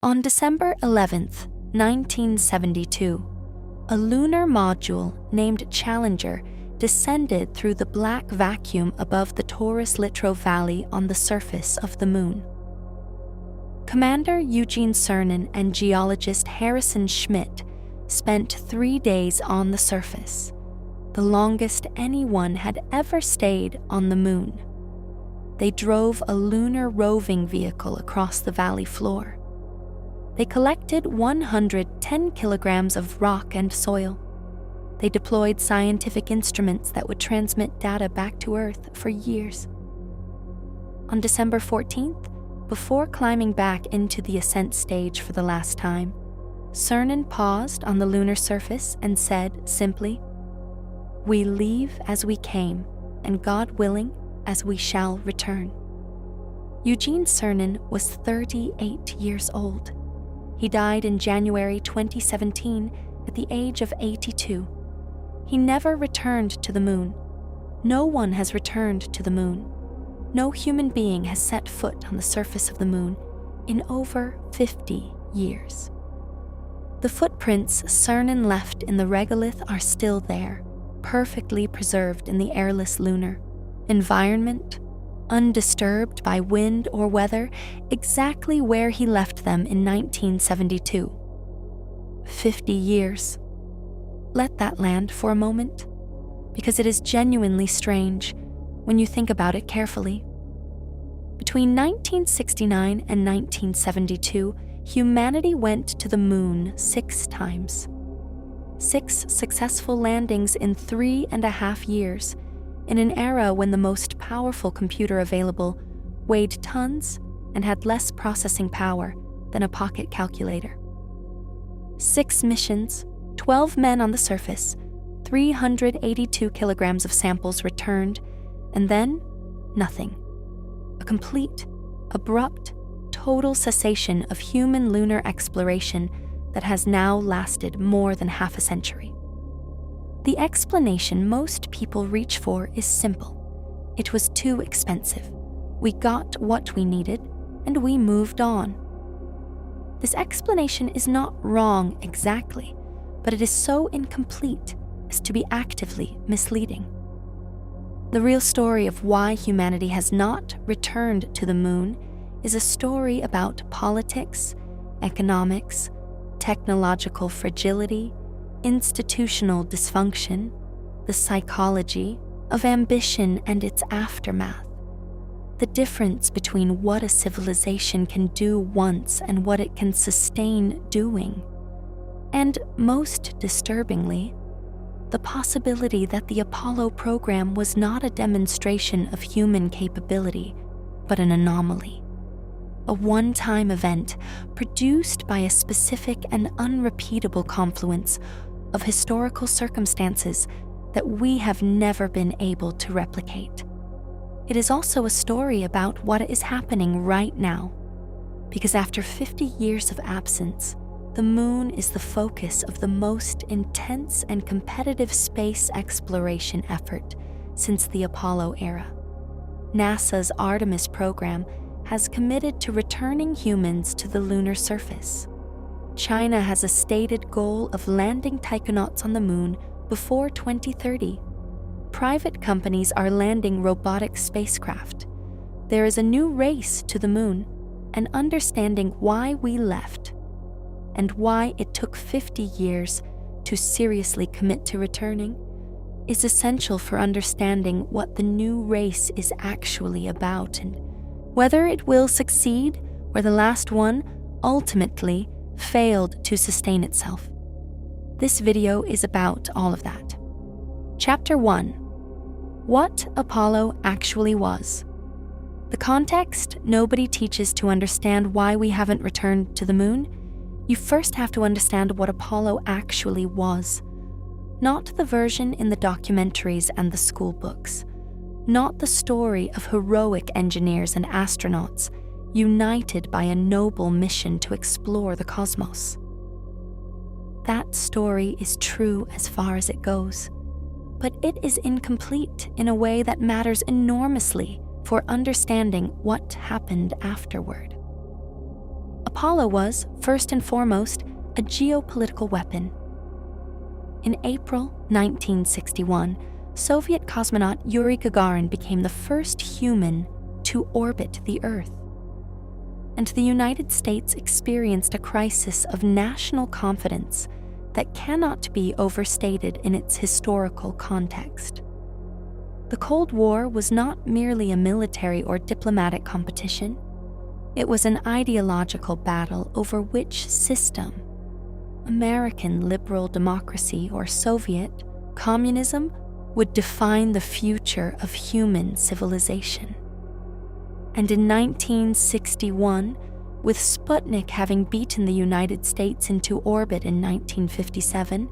On December 11th, 1972, a lunar module named Challenger descended through the black vacuum above the Taurus-Littrow Valley on the surface of the Moon. Commander Eugene Cernan and geologist Harrison Schmitt spent 3 days on the surface, the longest anyone had ever stayed on the Moon. They drove a lunar roving vehicle across the valley floor. They collected 110 kilograms of rock and soil. They deployed scientific instruments that would transmit data back to Earth for years. On December 14th, before climbing back into the ascent stage for the last time, Cernan paused on the lunar surface and said simply, "We leave as we came, and God willing, as we shall return." Eugene Cernan was 38 years old. He died in January 2017 at the age of 82. He never returned to the Moon. No one has returned to the Moon. No human being has set foot on the surface of the Moon in over 50 years. The footprints Cernan left in the regolith are still there, perfectly preserved in the airless lunar environment, undisturbed by wind or weather, exactly where he left them in 1972. 50 years. Let that land for a moment, because it is genuinely strange when you think about it carefully. Between 1969 and 1972, humanity went to the Moon 6 times. 6 successful landings in 3.5 years, in an era when the most powerful computer available weighed tons and had less processing power than a pocket calculator. 6 missions, 12 men on the surface, 382 kilograms of samples returned, and then nothing. A complete, abrupt, total cessation of human lunar exploration that has now lasted more than half a century. The explanation most people reach for is simple. It was too expensive. We got what we needed, and we moved on. This explanation is not wrong exactly, but it is so incomplete as to be actively misleading. The real story of why humanity has not returned to the Moon is a story about politics, economics, technological fragility, institutional dysfunction, the psychology of ambition and its aftermath, the difference between what a civilization can do once and what it can sustain doing, and most disturbingly, the possibility that the Apollo program was not a demonstration of human capability, but an anomaly. A one-time event produced by a specific and unrepeatable confluence of historical circumstances that we have never been able to replicate. It is also a story about what is happening right now, because after 50 years of absence, the Moon is the focus of the most intense and competitive space exploration effort since the Apollo era. NASA's Artemis program has committed to returning humans to the lunar surface. China has a stated goal of landing taikonauts on the Moon before 2030. Private companies are landing robotic spacecraft. There is a new race to the Moon, and understanding why we left and why it took 50 years to seriously commit to returning is essential for understanding what the new race is actually about and whether it will succeed where the last one ultimately failed to sustain itself. This video is about all of that. Chapter 1. What Apollo actually was. The context nobody teaches to understand why we haven't returned to the Moon. You first have to understand what Apollo actually was. Not the version in the documentaries and the school books. Not the story of heroic engineers and astronauts united by a noble mission to explore the cosmos. That story is true as far as it goes, but it is incomplete in a way that matters enormously for understanding what happened afterward. Apollo was, first and foremost, a geopolitical weapon. In April 1961, Soviet cosmonaut Yuri Gagarin became the first human to orbit the Earth. And the United States experienced a crisis of national confidence that cannot be overstated in its historical context. The Cold War was not merely a military or diplomatic competition. It was an ideological battle over which system, American liberal democracy or Soviet communism, would define the future of human civilization. And in 1961, with Sputnik having beaten the United States into orbit in 1957,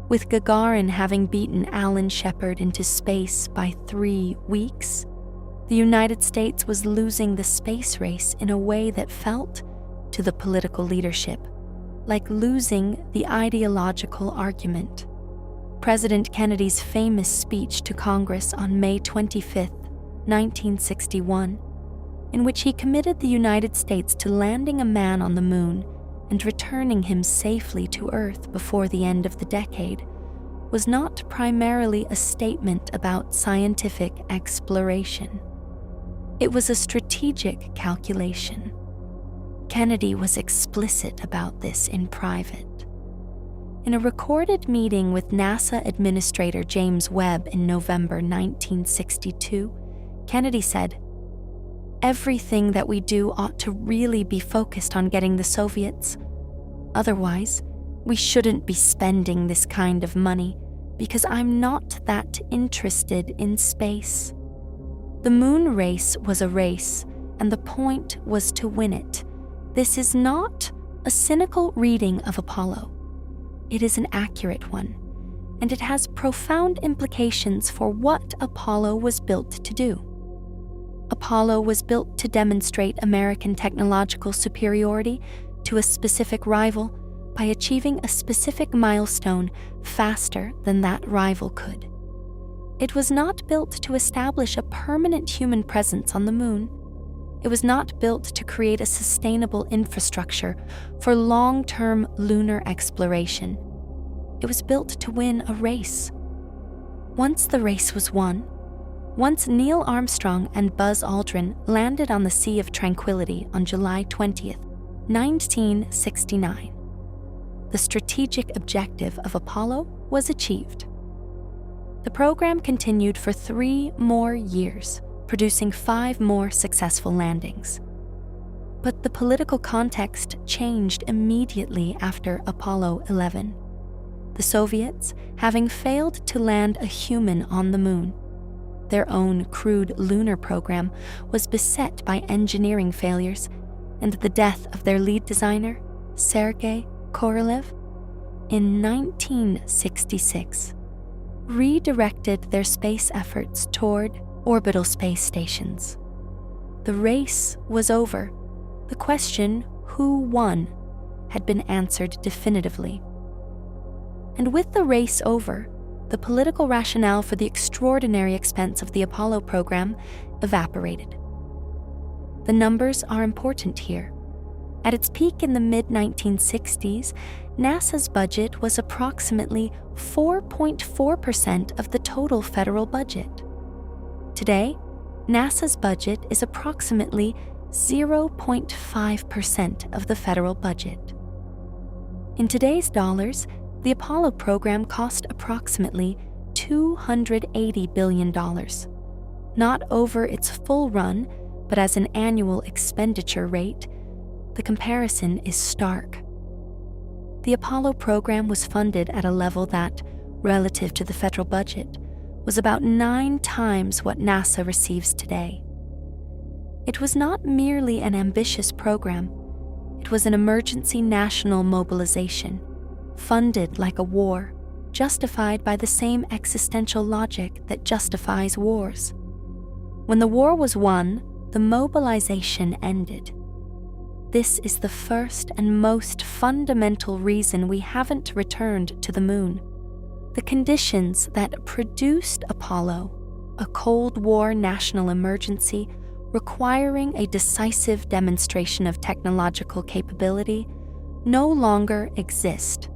with Gagarin having beaten Alan Shepard into space by 3 weeks, the United States was losing the space race in a way that felt, to the political leadership, like losing the ideological argument. President Kennedy's famous speech to Congress on May 25, 1961, in which he committed the United States to landing a man on the moon and returning him safely to Earth before the end of the decade, was not primarily a statement about scientific exploration. It was a strategic calculation. Kennedy was explicit about this in private. In a recorded meeting with NASA Administrator James Webb in November 1962, Kennedy said, "Everything that we do ought to really be focused on getting the Soviets. Otherwise, we shouldn't be spending this kind of money because I'm not that interested in space." The moon race was a race, and the point was to win it. This is not a cynical reading of Apollo. It is an accurate one, and it has profound implications for what Apollo was built to do. Apollo was built to demonstrate American technological superiority to a specific rival by achieving a specific milestone faster than that rival could. It was not built to establish a permanent human presence on the moon. It was not built to create a sustainable infrastructure for long-term lunar exploration. It was built to win a race. Once the race was won, once Neil Armstrong and Buzz Aldrin landed on the Sea of Tranquility on July 20th, 1969, the strategic objective of Apollo was achieved. The program continued for 3 more years, producing 5 more successful landings. But the political context changed immediately after Apollo 11. The Soviets, having failed to land a human on the moon, their own crude lunar program was beset by engineering failures and the death of their lead designer, Sergei Korolev, in 1966, redirected their space efforts toward orbital space stations. The race was over. The question, who won, had been answered definitively. And with the race over, the political rationale for the extraordinary expense of the Apollo program evaporated. The numbers are important here. At its peak in the mid-1960s, NASA's budget was approximately 4.4% of the total federal budget. Today, NASA's budget is approximately 0.5% of the federal budget. In today's dollars, the Apollo program cost approximately $280 billion, not over its full run, but as an annual expenditure rate. The comparison is stark. The Apollo program was funded at a level that, relative to the federal budget, was about 9 times what NASA receives today. It was not merely an ambitious program, it was an emergency national mobilization, funded like a war, justified by the same existential logic that justifies wars. When the war was won, the mobilization ended. This is the first and most fundamental reason we haven't returned to the moon. The conditions that produced Apollo, a Cold War national emergency, requiring a decisive demonstration of technological capability, no longer exist.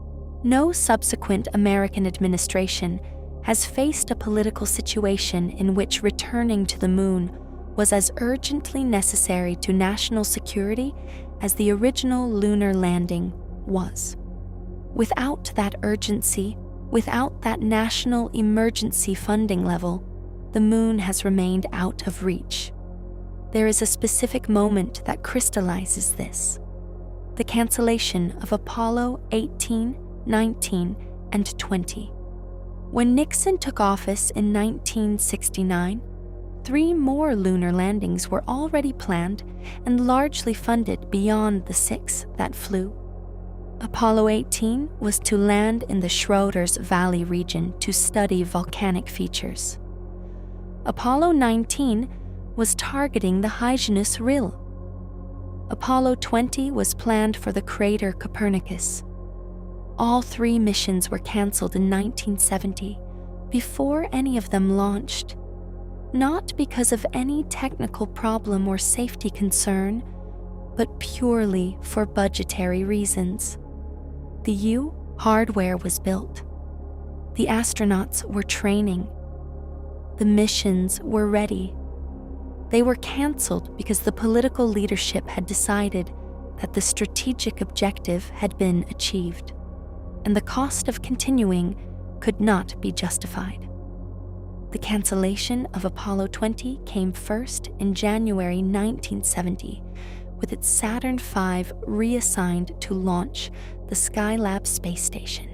No subsequent American administration has faced a political situation in which returning to the moon was as urgently necessary to national security as the original lunar landing was. Without that urgency, without that national emergency funding level, the moon has remained out of reach. There is a specific moment that crystallizes this: the cancellation of Apollo 18, 19, and 20. When Nixon took office in 1969, 3 more lunar landings were already planned and largely funded beyond the 6 that flew. Apollo 18 was to land in the Schroeder's Valley region to study volcanic features. Apollo 19 was targeting the Hyginus Rill. Apollo 20 was planned for the crater Copernicus. All 3 missions were canceled in 1970, before any of them launched. Not because of any technical problem or safety concern, but purely for budgetary reasons. The U hardware was built. The astronauts were training. The missions were ready. They were canceled because the political leadership had decided that the strategic objective had been achieved, and the cost of continuing could not be justified. The cancellation of Apollo 20 came first in January 1970, with its Saturn V reassigned to launch the Skylab space station.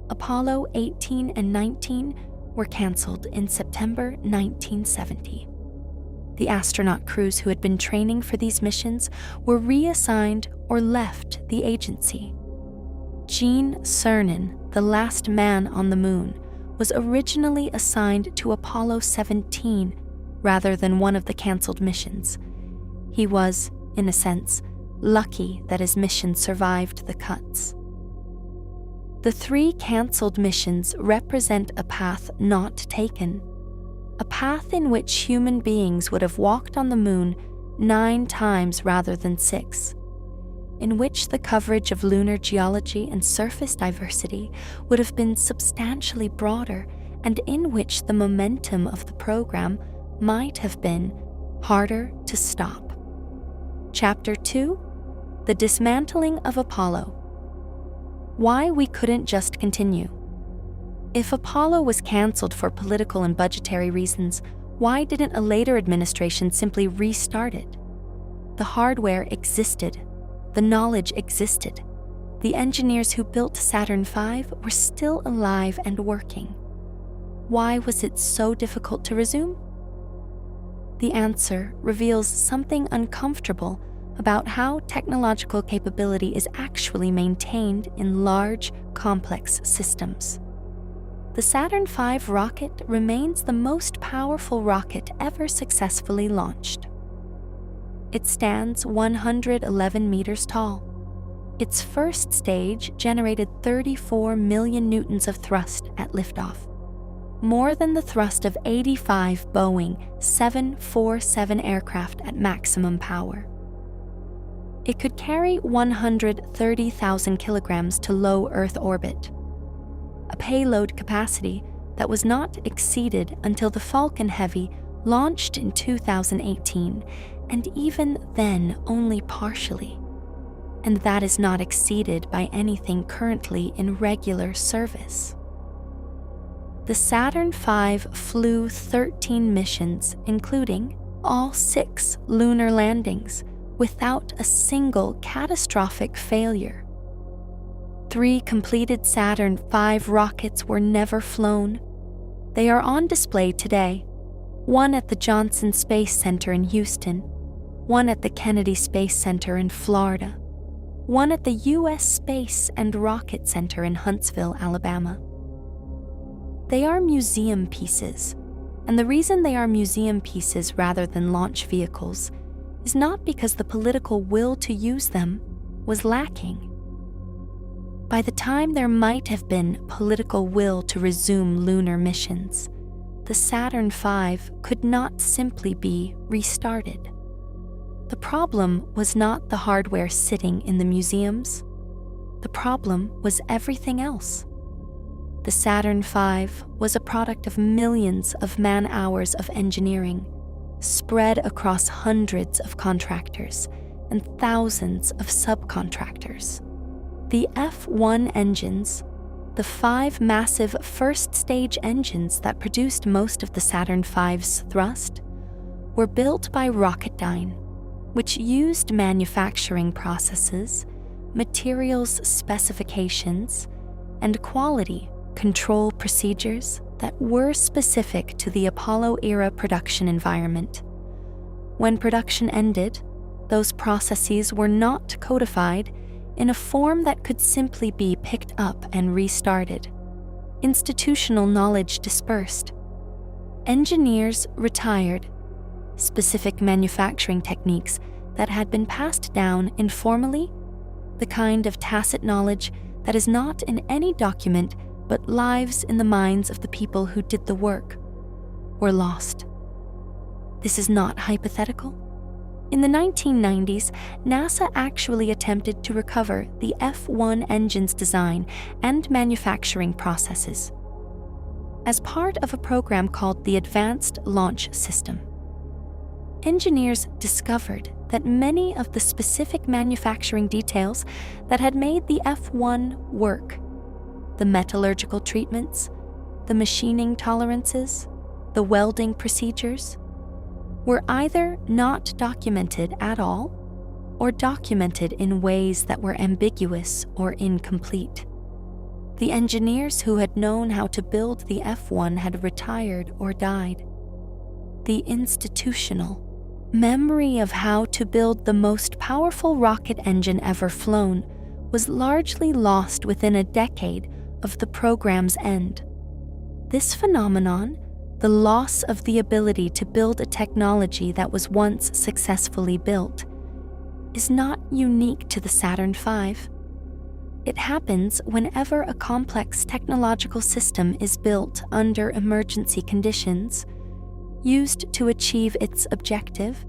Apollo 18 and 19 were canceled in September 1970. The astronaut crews who had been training for these missions were reassigned or left the agency. Gene Cernan, the last man on the moon, was originally assigned to Apollo 17 rather than one of the canceled missions. He was, in a sense, lucky that his mission survived the cuts. The 3 canceled missions represent a path not taken, a path in which human beings would have walked on the moon 9 times rather than 6, in which the coverage of lunar geology and surface diversity would have been substantially broader, and in which the momentum of the program might have been harder to stop. Chapter 2: The Dismantling of Apollo. Why we couldn't just continue. If Apollo was canceled for political and budgetary reasons, why didn't a later administration simply restart it? The hardware existed. The knowledge existed. The engineers who built Saturn V were still alive and working. Why was it so difficult to resume? The answer reveals something uncomfortable about how technological capability is actually maintained in large, complex systems. The Saturn V rocket remains the most powerful rocket ever successfully launched. It stands 111 meters tall. Its first stage generated 34 million newtons of thrust at liftoff, more than the thrust of 85 Boeing 747 aircraft at maximum power. It could carry 130,000 kilograms to low Earth orbit, a payload capacity that was not exceeded until the Falcon Heavy launched in 2018, and even then only partially. And that is not exceeded by anything currently in regular service. The Saturn V flew 13 missions, including all 6 lunar landings, without a single catastrophic failure. 3 completed Saturn V rockets were never flown. They are on display today, one at the Johnson Space Center in Houston, one at the Kennedy Space Center in Florida, one at the U.S. Space and Rocket Center in Huntsville, Alabama. They are museum pieces, and the reason they are museum pieces rather than launch vehicles is not because the political will to use them was lacking. By the time there might have been political will to resume lunar missions, the Saturn V could not simply be restarted. The problem was not the hardware sitting in the museums. The problem was everything else. The Saturn V was a product of millions of man-hours of engineering, spread across hundreds of contractors and thousands of subcontractors. The F1 engines, the 5 massive first-stage engines that produced most of the Saturn V's thrust, were built by Rocketdyne, which used manufacturing processes, materials specifications, and quality control procedures that were specific to the Apollo-era production environment. When production ended, those processes were not codified in a form that could simply be picked up and restarted. Institutional knowledge dispersed. Engineers retired. Specific manufacturing techniques that had been passed down informally, the kind of tacit knowledge that is not in any document but lives in the minds of the people who did the work, were lost. This is not hypothetical. In the 1990s, NASA actually attempted to recover the F1 engine's design and manufacturing processes as part of a program called the Advanced Launch System. Engineers discovered that many of the specific manufacturing details that had made the F1 work, the metallurgical treatments, the machining tolerances, the welding procedures, were either not documented at all or documented in ways that were ambiguous or incomplete. The engineers who had known how to build the F1 had retired or died. The institutional memory of how to build the most powerful rocket engine ever flown was largely lost within a decade of the program's end. This phenomenon, the loss of the ability to build a technology that was once successfully built, is not unique to the Saturn V. It happens whenever a complex technological system is built under emergency conditions, used to achieve its objective,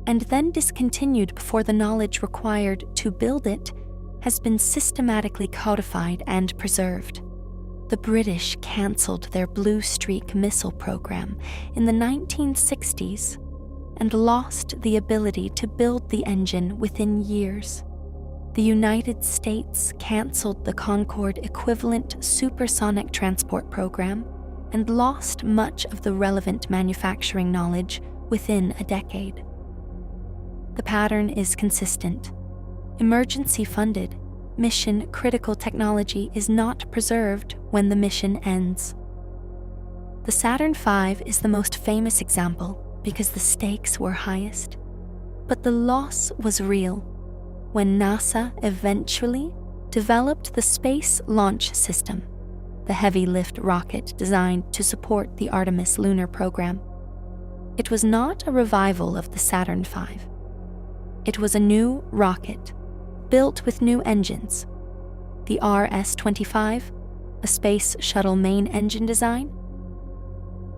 and then discontinued before the knowledge required to build it has been systematically codified and preserved. The British cancelled their Blue Streak missile program in the 1960s and lost the ability to build the engine within years. The United States cancelled the Concorde equivalent supersonic transport program and lost much of the relevant manufacturing knowledge within a decade. The pattern is consistent. Emergency-funded, mission-critical technology is not preserved when the mission ends. The Saturn V is the most famous example because the stakes were highest, but the loss was real when NASA eventually developed the Space Launch System, the heavy-lift rocket designed to support the Artemis lunar program. It was not a revival of the Saturn V. It was a new rocket, built with new engines. The RS-25, a space shuttle main engine design.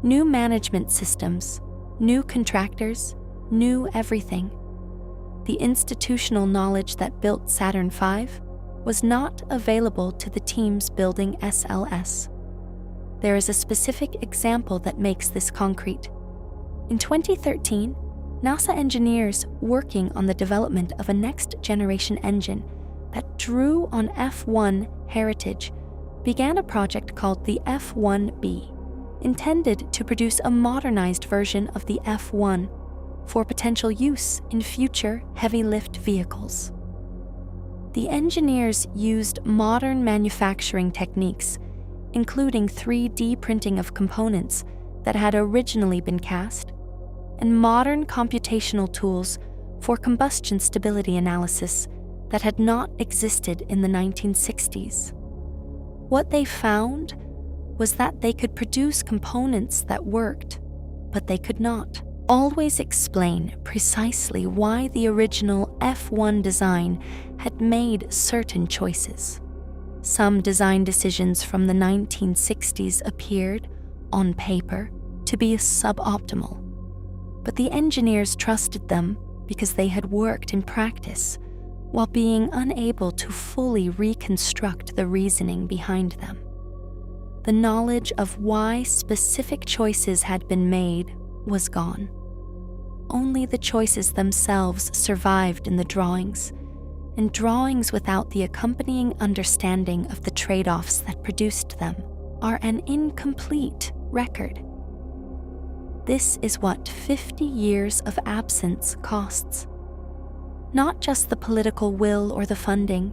New management systems, new contractors, new everything. The institutional knowledge that built Saturn V was not available to the teams building SLS. There is a specific example that makes this concrete. In 2013, NASA engineers working on the development of a next-generation engine that drew on F1 heritage began a project called the F1B, intended to produce a modernized version of the F1 for potential use in future heavy-lift vehicles. The engineers used modern manufacturing techniques, including 3D printing of components that had originally been cast, and modern computational tools for combustion stability analysis that had not existed in the 1960s. What they found was that they could produce components that worked, but they could not always explain precisely why the original F1 design had made certain choices. Some design decisions from the 1960s appeared, on paper, to be suboptimal. But the engineers trusted them because they had worked in practice, while being unable to fully reconstruct the reasoning behind them. The knowledge of why specific choices had been made was gone. Only the choices themselves survived in the drawings, and drawings without the accompanying understanding of the trade-offs that produced them are an incomplete record. This is what 50 years of absence costs. Not just the political will or the funding,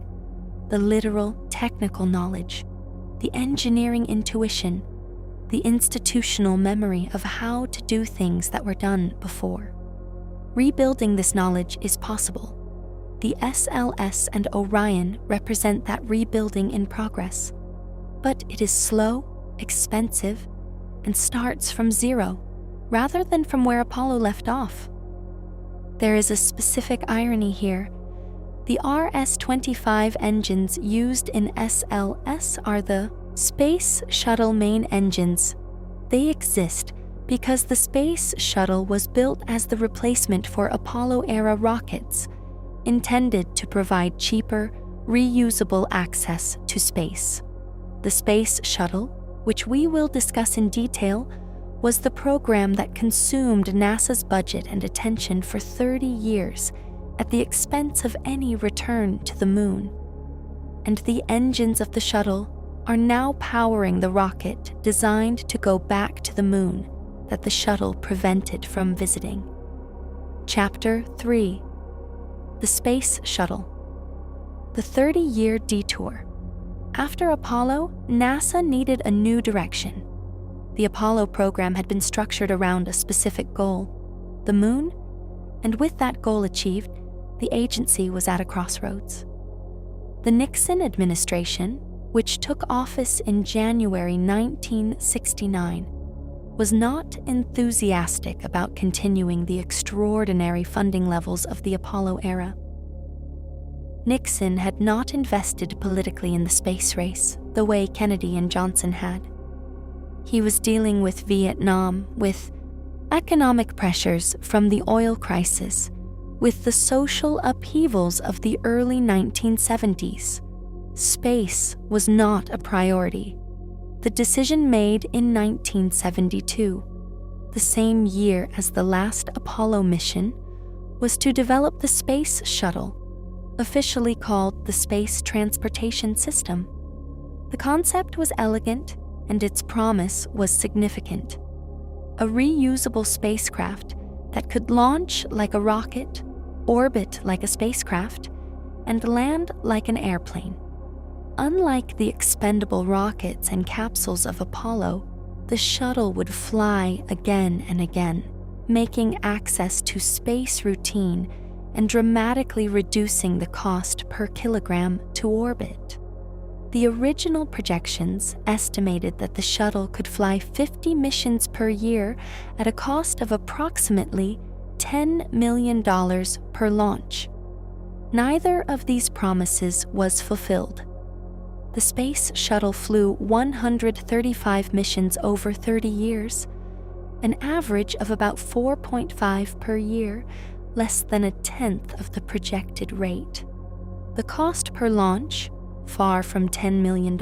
the literal technical knowledge, the engineering intuition, the institutional memory of how to do things that were done before. Rebuilding this knowledge is possible. The SLS and Orion represent that rebuilding in progress. But it is slow, expensive, and starts from zero, rather than from where Apollo left off. There is a specific irony here. The RS-25 engines used in SLS are the Space Shuttle main engines. They exist because the Space Shuttle was built as the replacement for Apollo-era rockets, intended to provide cheaper, reusable access to space. The Space Shuttle, which we will discuss in detail, was the program that consumed NASA's budget and attention for 30 years at the expense of any return to the moon. And the engines of the shuttle are now powering the rocket designed to go back to the moon that the shuttle prevented from visiting. Chapter 3: The Space Shuttle. The 30-year detour. After Apollo, NASA needed a new direction. The Apollo program had been structured around a specific goal, the moon, and with that goal achieved, the agency was at a crossroads. The Nixon administration, which took office in January 1969, was not enthusiastic about continuing the extraordinary funding levels of the Apollo era. Nixon had not invested politically in the space race the way Kennedy and Johnson had. He was dealing with Vietnam, with economic pressures from the oil crisis, with the social upheavals of the early 1970s. Space was not a priority. The decision made in 1972, the same year as the last Apollo mission, was to develop the Space Shuttle, officially called the Space Transportation System. The concept was elegant, and its promise was significant. A reusable spacecraft that could launch like a rocket, orbit like a spacecraft, and land like an airplane. Unlike the expendable rockets and capsules of Apollo, the shuttle would fly again and again, making access to space routine and dramatically reducing the cost per kilogram to orbit. The original projections estimated that the shuttle could fly 50 missions per year at a cost of approximately $10 million per launch. Neither of these promises was fulfilled. The Space Shuttle flew 135 missions over 30 years, an average of about 4.5 per year, less than a tenth of the projected rate. The cost per launch, far from $10 million,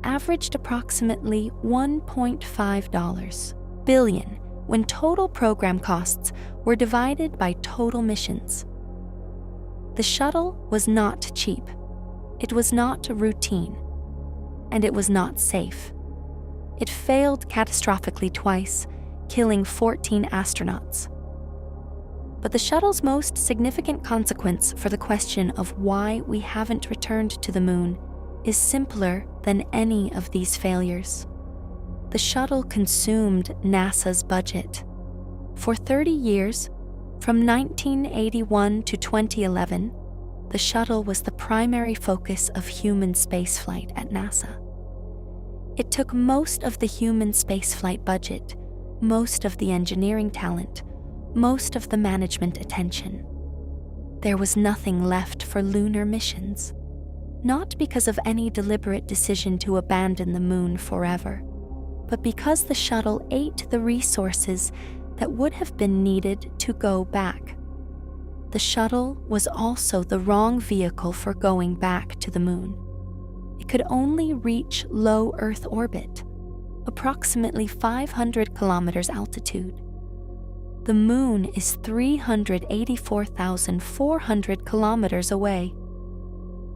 averaged approximately $1.5 billion when total program costs were divided by total missions. The shuttle was not cheap, it was not routine, and it was not safe. It failed catastrophically twice, killing 14 astronauts. But the shuttle's most significant consequence for the question of why we haven't returned to the moon is simpler than any of these failures. The shuttle consumed NASA's budget. For 30 years, from 1981 to 2011, the shuttle was the primary focus of human spaceflight at NASA. It took most of the human spaceflight budget, most of the engineering talent, most of the management attention. There was nothing left for lunar missions, not because of any deliberate decision to abandon the moon forever, but because the shuttle ate the resources that would have been needed to go back. The shuttle was also the wrong vehicle for going back to the moon. It could only reach low Earth orbit, approximately 500 kilometers altitude. The moon is 384,400 kilometers away.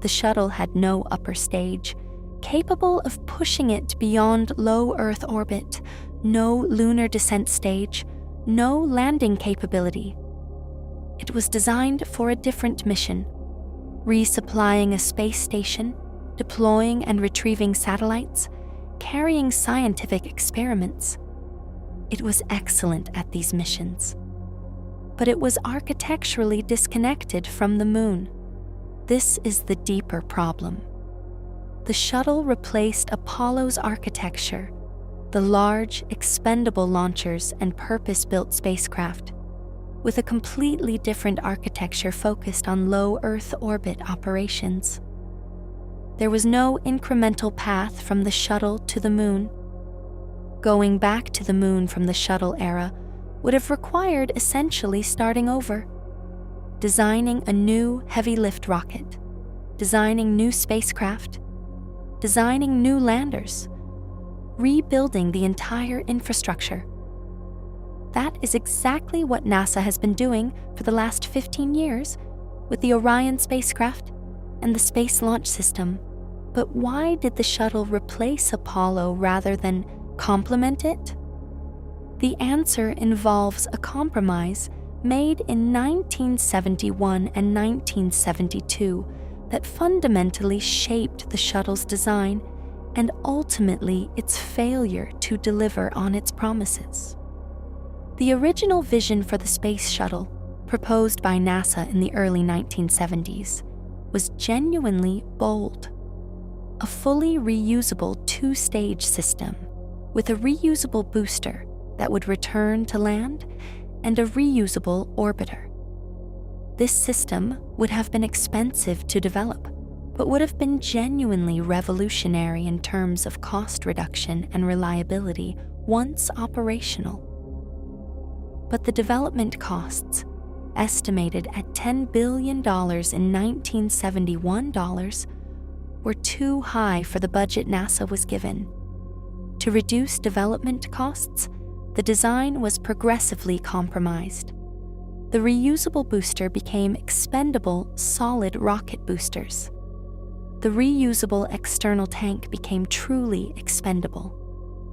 The shuttle had no upper stage, capable of pushing it beyond low Earth orbit, no lunar descent stage, no landing capability. It was designed for a different mission, resupplying a space station, deploying and retrieving satellites, carrying scientific experiments. It was excellent at these missions, but it was architecturally disconnected from the moon. This is the deeper problem. The shuttle replaced Apollo's architecture, the large, expendable launchers and purpose-built spacecraft, with a completely different architecture focused on low Earth orbit operations. There was no incremental path from the shuttle to the moon. Going back to the moon from the shuttle era would have required essentially starting over, designing a new heavy-lift rocket, designing new spacecraft, designing new landers, rebuilding the entire infrastructure. That is exactly what NASA has been doing for the last 15 years with the Orion spacecraft and the Space Launch System. But why did the shuttle replace Apollo rather than complement it? The answer involves a compromise made in 1971 and 1972 that fundamentally shaped the shuttle's design and ultimately its failure to deliver on its promises. The original vision for the space shuttle, proposed by NASA in the early 1970s, was genuinely bold. A fully reusable two-stage system with a reusable booster that would return to land and a reusable orbiter. This system would have been expensive to develop, but would have been genuinely revolutionary in terms of cost reduction and reliability once operational. But the development costs, estimated at $10 billion in 1971 dollars, were too high for the budget NASA was given. To reduce development costs, the design was progressively compromised. The reusable booster became expendable solid rocket boosters. The reusable external tank became truly expendable.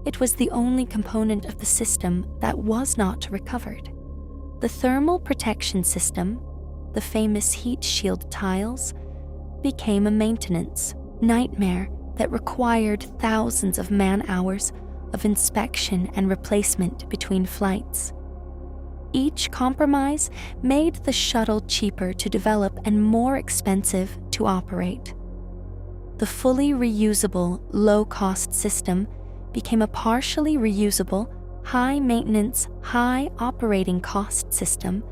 It was the only component of the system that was not recovered. The thermal protection system, the famous heat shield tiles, became a maintenance nightmare that required thousands of man-hours of inspection and replacement between flights. Each compromise made the shuttle cheaper to develop and more expensive to operate. The fully reusable, low-cost system became a partially reusable, high-maintenance, high-operating cost system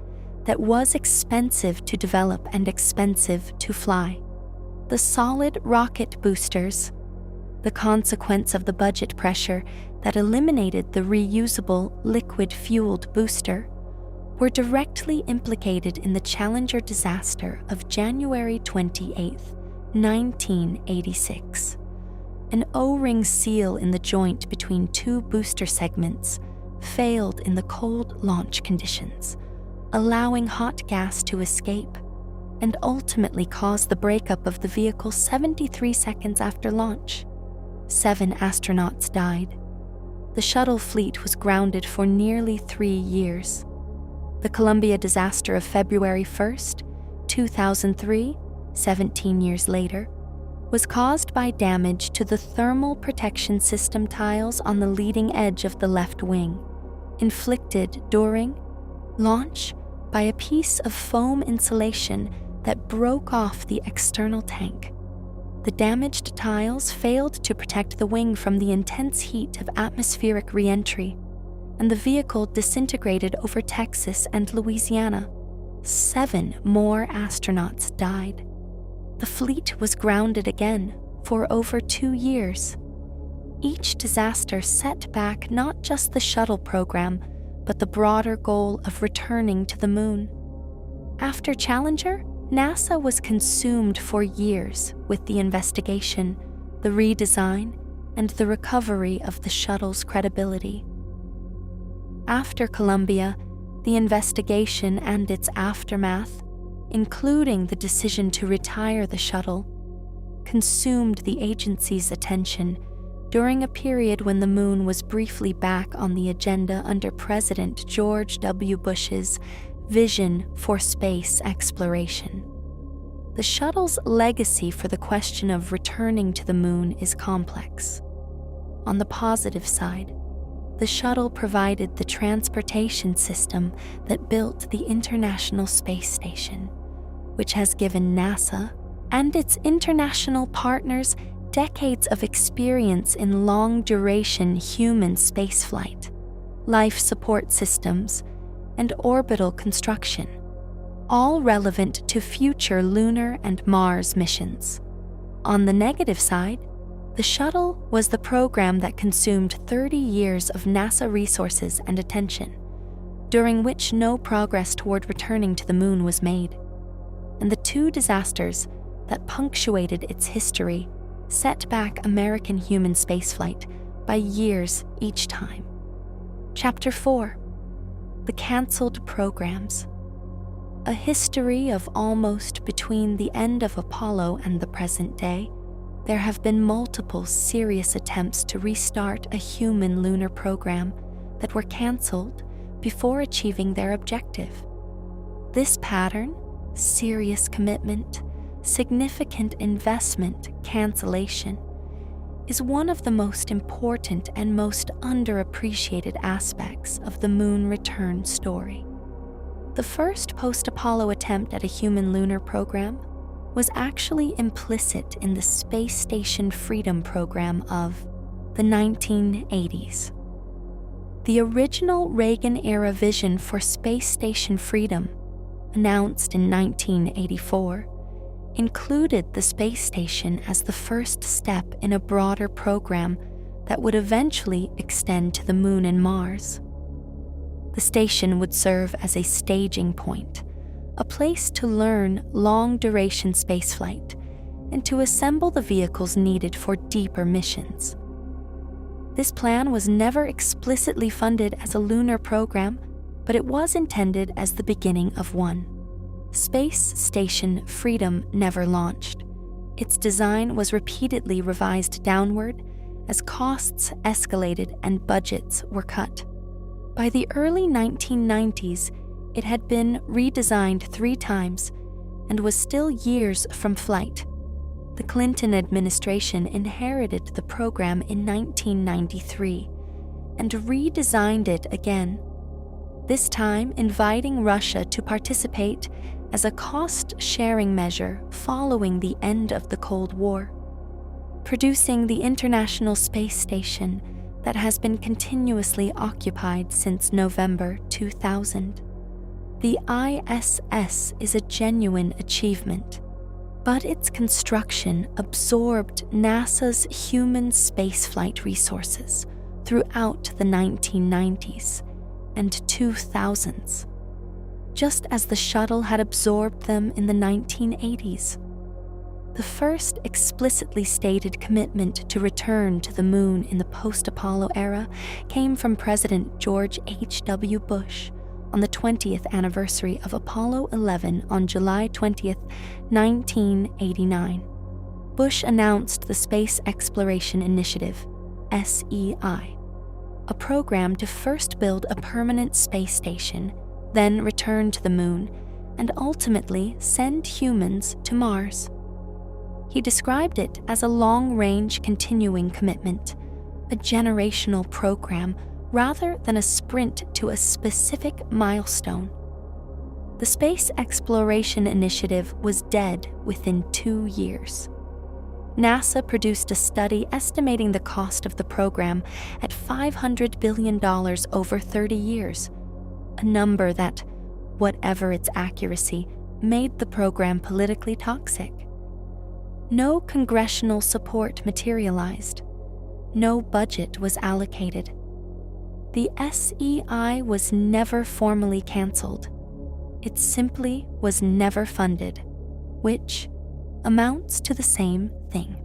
that was expensive to develop and expensive to fly. The solid rocket boosters, the consequence of the budget pressure that eliminated the reusable liquid-fueled booster, were directly implicated in the Challenger disaster of January 28, 1986. An O-ring seal in the joint between two booster segments failed in the cold launch conditions, allowing hot gas to escape, and ultimately caused the breakup of the vehicle 73 seconds after launch. 7 astronauts died. The shuttle fleet was grounded for nearly 3 years. The Columbia disaster of February 1st, 2003, 17 years later, was caused by damage to the thermal protection system tiles on the leading edge of the left wing, inflicted during launch by a piece of foam insulation that broke off the external tank. The damaged tiles failed to protect the wing from the intense heat of atmospheric re-entry, and the vehicle disintegrated over Texas and Louisiana. 7 more astronauts died. The fleet was grounded again for over 2 years. Each disaster set back not just the shuttle program, but the broader goal of returning to the moon. After Challenger, NASA was consumed for years with the investigation, the redesign, and the recovery of the shuttle's credibility. After Columbia, the investigation and its aftermath, including the decision to retire the shuttle, consumed the agency's attention during a period when the moon was briefly back on the agenda under President George W. Bush's vision for space exploration. The shuttle's legacy for the question of returning to the moon is complex. On the positive side, the shuttle provided the transportation system that built the International Space Station, which has given NASA and its international partners decades of experience in long-duration human spaceflight, life support systems, and orbital construction, all relevant to future lunar and Mars missions. On the negative side, the shuttle was the program that consumed 30 years of NASA resources and attention, during which no progress toward returning to the moon was made. And the two disasters that punctuated its history set back American human spaceflight by years each time. Chapter 4: The Cancelled Programs. A history of almost between the end of Apollo and the present day, there have been multiple serious attempts to restart a human lunar program that were cancelled before achieving their objective. This pattern, serious commitment, significant investment, cancellation, is one of the most important and most underappreciated aspects of the moon return story. The first post-Apollo attempt at a human lunar program was actually implicit in the Space Station Freedom program of the 1980s. The original Reagan-era vision for Space Station Freedom, announced in 1984, included the space station as the first step in a broader program that would eventually extend to the moon and Mars. The station would serve as a staging point, a place to learn long-duration spaceflight and to assemble the vehicles needed for deeper missions. This plan was never explicitly funded as a lunar program, but it was intended as the beginning of one. Space Station Freedom never launched. Its design was repeatedly revised downward as costs escalated and budgets were cut. By the early 1990s, it had been redesigned 3 times and was still years from flight. The Clinton administration inherited the program in 1993 and redesigned it again, this time inviting Russia to participate as a cost-sharing measure following the end of the Cold War, producing the International Space Station that has been continuously occupied since November 2000. The ISS is a genuine achievement, but its construction absorbed NASA's human spaceflight resources throughout the 1990s and 2000s, just as the shuttle had absorbed them in the 1980s. The first explicitly stated commitment to return to the moon in the post-Apollo era came from President George H.W. Bush on the 20th anniversary of Apollo 11 on July 20th, 1989. Bush announced the Space Exploration Initiative, SEI, a program to first build a permanent space station, then return to the moon, and ultimately send humans to Mars. He described it as a long-range continuing commitment, a generational program rather than a sprint to a specific milestone. The Space Exploration Initiative was dead within 2 years. NASA produced a study estimating the cost of the program at $500 billion over 30 years, a number that, whatever its accuracy, made the program politically toxic. No congressional support materialized. no budget was allocated. The SEI was never formally cancelled. It simply was never funded, which amounts to the same thing.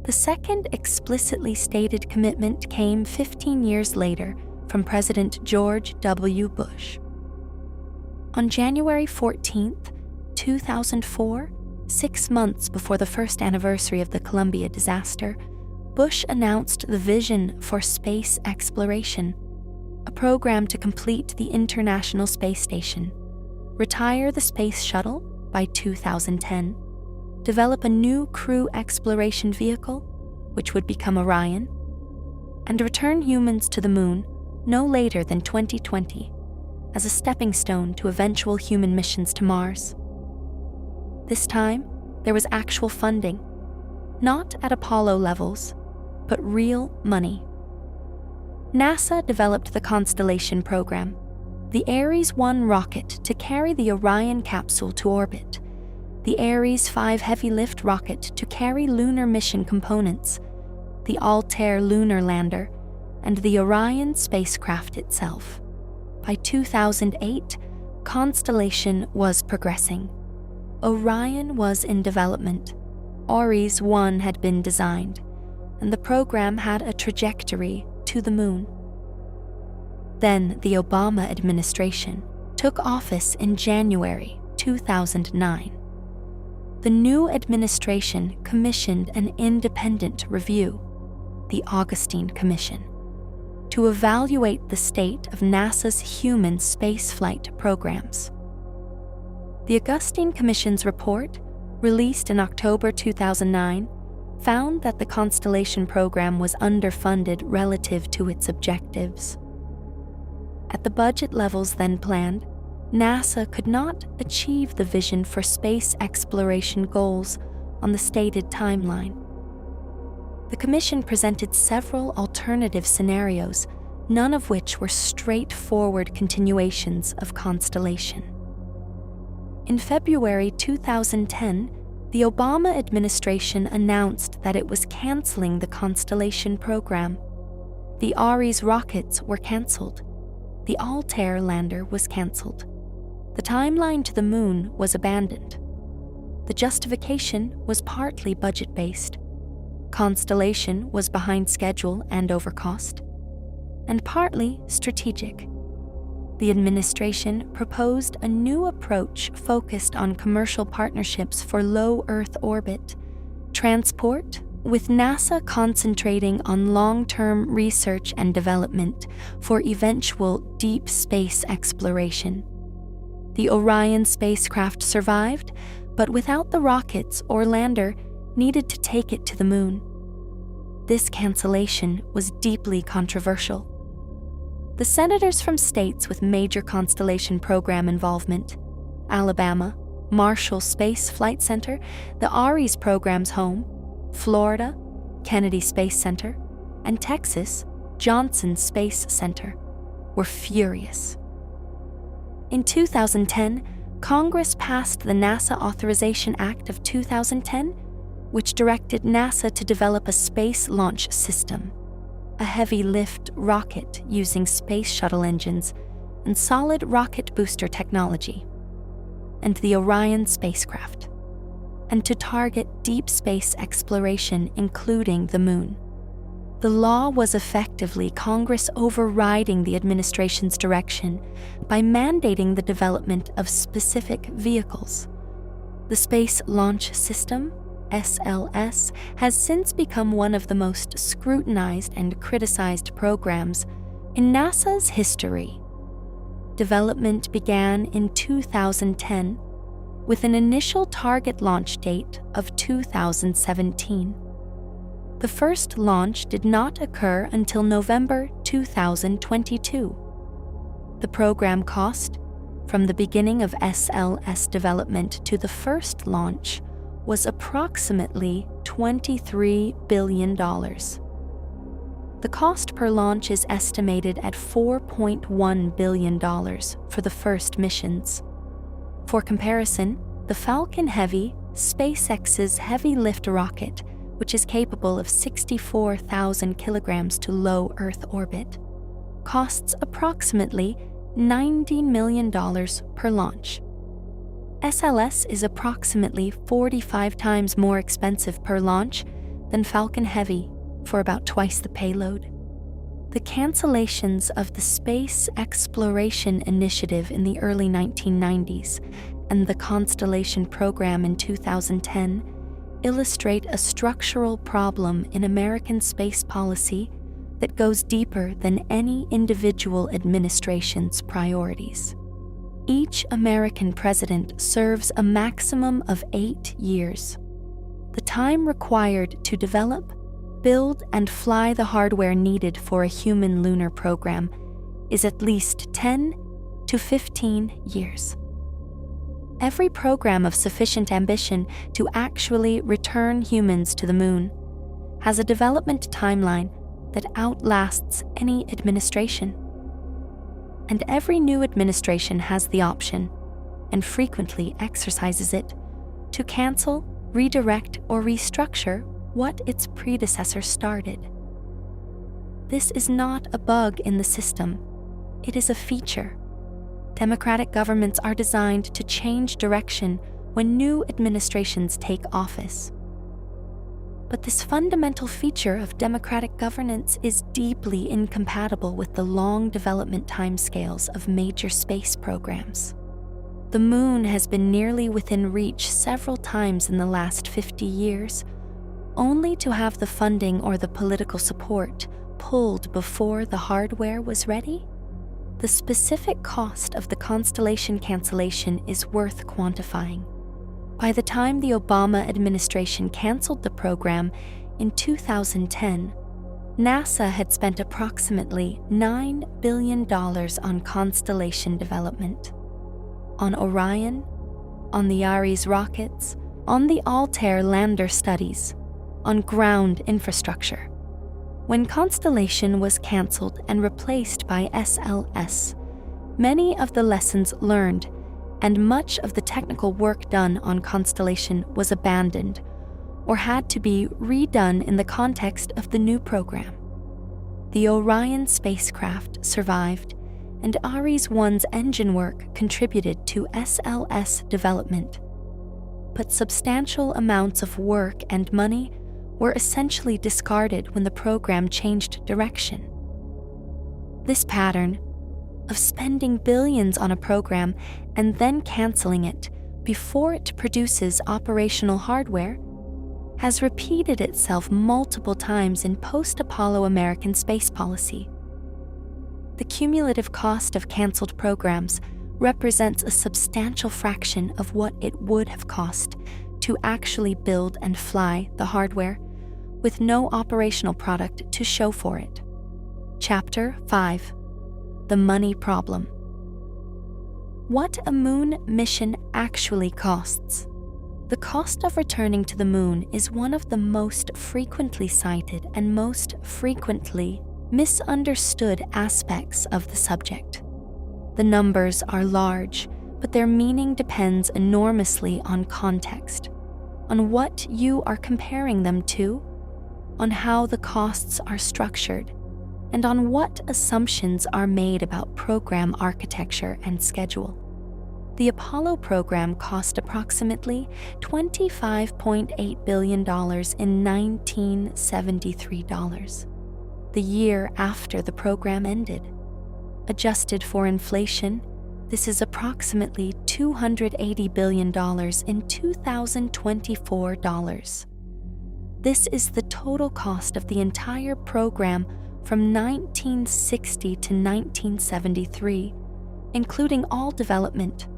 The second explicitly stated commitment came 15 years later from President George W. Bush. On January 14, 2004, 6 months before the first anniversary of the Columbia disaster, Bush announced the vision for space exploration, a program to complete the International Space Station, retire the Space Shuttle by 2010, develop a new crew exploration vehicle, which would become Orion, and return humans to the Moon no later than 2020 as a stepping stone to eventual human missions to Mars. This time, there was actual funding, not at Apollo levels, but real money. NASA developed the Constellation program, the Ares 1 rocket to carry the Orion capsule to orbit, the Ares 5 heavy lift rocket to carry lunar mission components, the Altair lunar lander, and the Orion spacecraft itself. By 2008, Constellation was progressing. Orion was in development. Ares 1 had been designed, and the program had a trajectory to the Moon. Then the Obama administration took office in January 2009. The new administration commissioned an independent review, the Augustine Commission, to evaluate the state of NASA's human spaceflight programs. The Augustine Commission's report, released in October 2009, found that the Constellation program was underfunded relative to its objectives. At the budget levels then planned, NASA could not achieve the vision for space exploration goals on the stated timeline. The Commission presented several alternative scenarios, none of which were straightforward continuations of Constellation. In February 2010, the Obama administration announced that it was canceling the Constellation program. The Ares rockets were cancelled. The Altair lander was cancelled. The timeline to the Moon was abandoned. The justification was partly budget-based. Constellation was behind schedule and over cost, and partly strategic. The administration proposed a new approach focused on commercial partnerships for low Earth orbit, transport, with NASA concentrating on long-term research and development for eventual deep space exploration. The Orion spacecraft survived, but without the rockets or lander needed to take it to the Moon. This cancellation was deeply controversial. The senators from states with major Constellation program involvement, Alabama, Marshall Space Flight Center, the Ares program's home, Florida, Kennedy Space Center, and Texas, Johnson Space Center, were furious. In 2010, Congress passed the NASA Authorization Act of 2010, which directed NASA to develop a space launch system, a heavy-lift rocket using space shuttle engines and solid rocket booster technology, and the Orion spacecraft, and to target deep space exploration, including the Moon. The law was effectively Congress overriding the administration's direction by mandating the development of specific vehicles. The Space Launch System, SLS, has since become one of the most scrutinized and criticized programs in NASA's history. Development began in 2010 with an initial target launch date of 2017. The first launch did not occur until November 2022. The program cost, from the beginning of SLS development to the first launch, was approximately $23 billion. The cost per launch is estimated at $4.1 billion for the first missions. For comparison, the Falcon Heavy, SpaceX's heavy lift rocket, which is capable of 64,000 kilograms to low Earth orbit, costs approximately $90 million per launch. SLS is approximately 45 times more expensive per launch than Falcon Heavy, for about twice the payload. The cancellations of the Space Exploration Initiative in the early 1990s and the Constellation program in 2010 illustrate a structural problem in American space policy that goes deeper than any individual administration's priorities. Each American president serves a maximum of 8 years. The time required to develop, build, and fly the hardware needed for a human lunar program is at least 10 to 15 years. Every program of sufficient ambition to actually return humans to the moon has a development timeline that outlasts any administration. And every new administration has the option, and frequently exercises it, to cancel, redirect, or restructure what its predecessor started. This is not a bug in the system, it is a feature. Democratic governments are designed to change direction when new administrations take office. But this fundamental feature of democratic governance is deeply incompatible with the long development timescales of major space programs. The moon has been nearly within reach several times in the last 50 years, only to have the funding or the political support pulled before the hardware was ready. The specific cost of the Constellation cancellation is worth quantifying. By the time the Obama administration canceled the program in 2010, NASA had spent approximately $9 billion on Constellation development. On Orion, on the Ares rockets, on the Altair lander studies, on ground infrastructure. When Constellation was canceled and replaced by SLS, many of the lessons learned and much of the technical work done on Constellation was abandoned or had to be redone in the context of the new program. The Orion spacecraft survived, and Ares 1's engine work contributed to SLS development. But substantial amounts of work and money were essentially discarded when the program changed direction. This pattern of spending billions on a program and then canceling it before it produces operational hardware has repeated itself multiple times in post-Apollo American space policy. The cumulative cost of canceled programs represents a substantial fraction of what it would have cost to actually build and fly the hardware, with no operational product to show for it. Chapter 5: The Money Problem. What a moon mission actually costs. The cost of returning to the moon is one of the most frequently cited and most frequently misunderstood aspects of the subject. The numbers are large, but their meaning depends enormously on context, on what you are comparing them to, on how the costs are structured, and on what assumptions are made about program architecture and schedule. The Apollo program cost approximately $25.8 billion in 1973 dollars, the year after the program ended. Adjusted for inflation, this is approximately $280 billion in 2024 dollars. This is the total cost of the entire program from 1960 to 1973, including all development,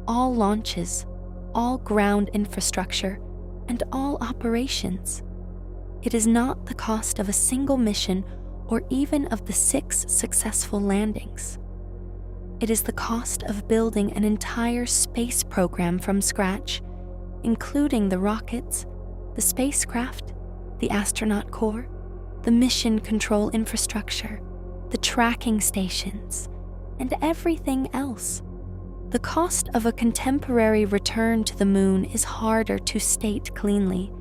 all launches, all ground infrastructure, and all operations. It is not the cost of a single mission or even of the 6 successful landings. It is the cost of building an entire space program from scratch, including the rockets, the spacecraft, the astronaut core, the mission control infrastructure, the tracking stations, and everything else. The cost of a contemporary return to the moon is harder to state cleanly,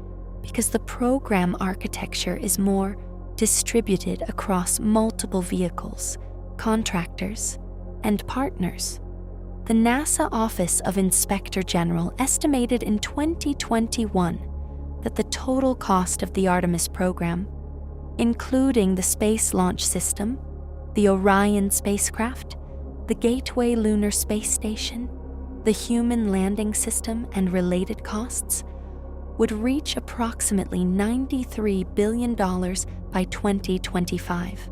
because the program architecture is more distributed across multiple vehicles, contractors, and partners. The NASA Office of Inspector General estimated in 2021 that the total cost of the Artemis program, including the Space Launch System, the Orion spacecraft, the Gateway Lunar Space Station, the Human Landing System, and related costs, would reach approximately $93 billion by 2025.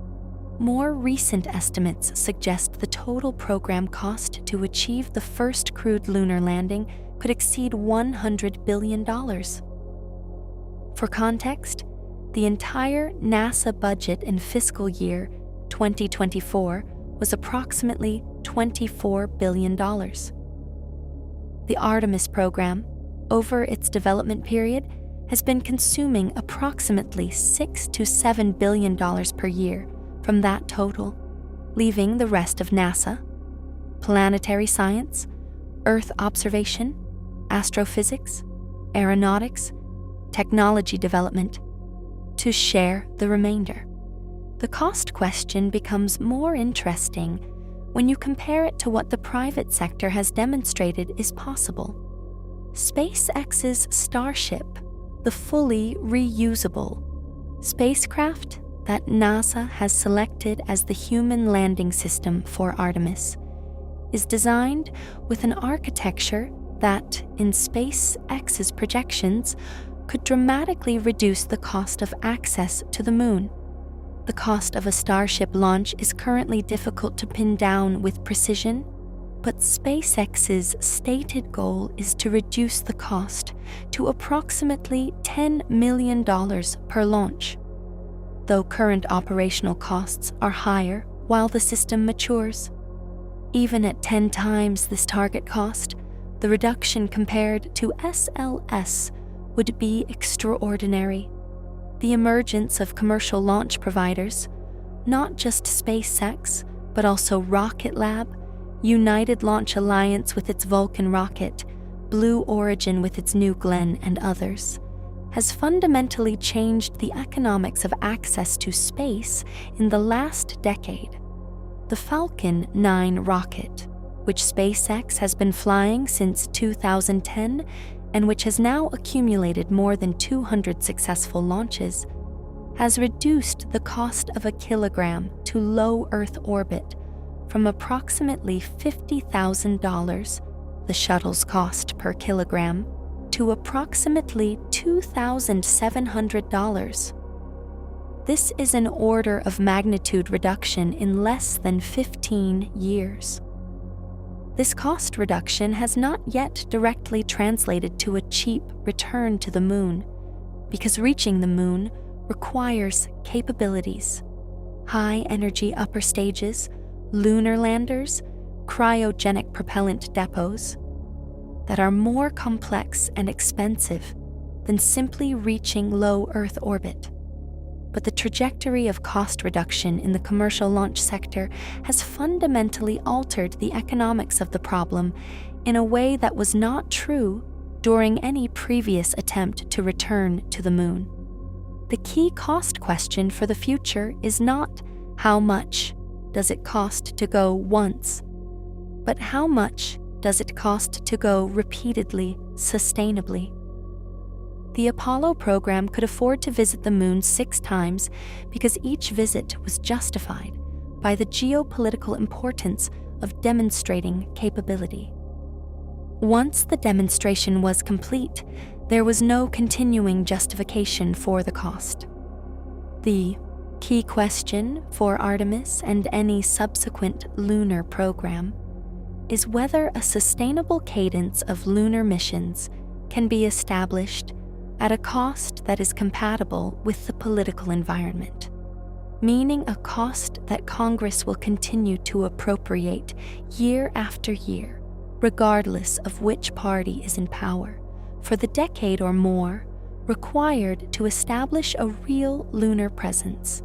More recent estimates suggest the total program cost to achieve the first crewed lunar landing could exceed $100 billion. For context, the entire NASA budget in fiscal year 2024 was approximately $24 billion. The Artemis program, over its development period, has been consuming approximately $6 to $7 billion per year from that total, leaving the rest of NASA, planetary science, Earth observation, astrophysics, aeronautics, technology development, to share the remainder. The cost question becomes more interesting when you compare it to what the private sector has demonstrated is possible. SpaceX's Starship, the fully reusable spacecraft that NASA has selected as the human landing system for Artemis, is designed with an architecture that, in SpaceX's projections, could dramatically reduce the cost of access to the moon. The cost of a Starship launch is currently difficult to pin down with precision, but SpaceX's stated goal is to reduce the cost to approximately $10 million per launch. Though current operational costs are higher while the system matures. Even at 10 times this target cost, the reduction compared to SLS would be extraordinary. The emergence of commercial launch providers, not just SpaceX, but also Rocket Lab, United Launch Alliance with its Vulcan rocket, Blue Origin with its New Glenn, and others, has fundamentally changed the economics of access to space in the last decade. The Falcon 9 rocket, which SpaceX has been flying since 2010 and which has now accumulated more than 200 successful launches, has reduced the cost of a kilogram to low Earth orbit from approximately $50,000, the shuttle's cost per kilogram, to approximately $2,700. This is an order of magnitude reduction in less than 15 years. This cost reduction has not yet directly translated to a cheap return to the moon, because reaching the moon requires capabilities, high-energy upper stages, lunar landers, cryogenic propellant depots, that are more complex and expensive than simply reaching low Earth orbit. But the trajectory of cost reduction in the commercial launch sector has fundamentally altered the economics of the problem in a way that was not true during any previous attempt to return to the moon. The key cost question for the future is not how much does it cost to go once, but how much does it cost to go repeatedly, sustainably? The Apollo program could afford to visit the moon 6 times because each visit was justified by the geopolitical importance of demonstrating capability. Once the demonstration was complete, there was no continuing justification for the cost. The key question for Artemis and any subsequent lunar program is whether a sustainable cadence of lunar missions can be established at a cost that is compatible with the political environment, meaning a cost that Congress will continue to appropriate year after year, regardless of which party is in power, for the decade or more required to establish a real lunar presence.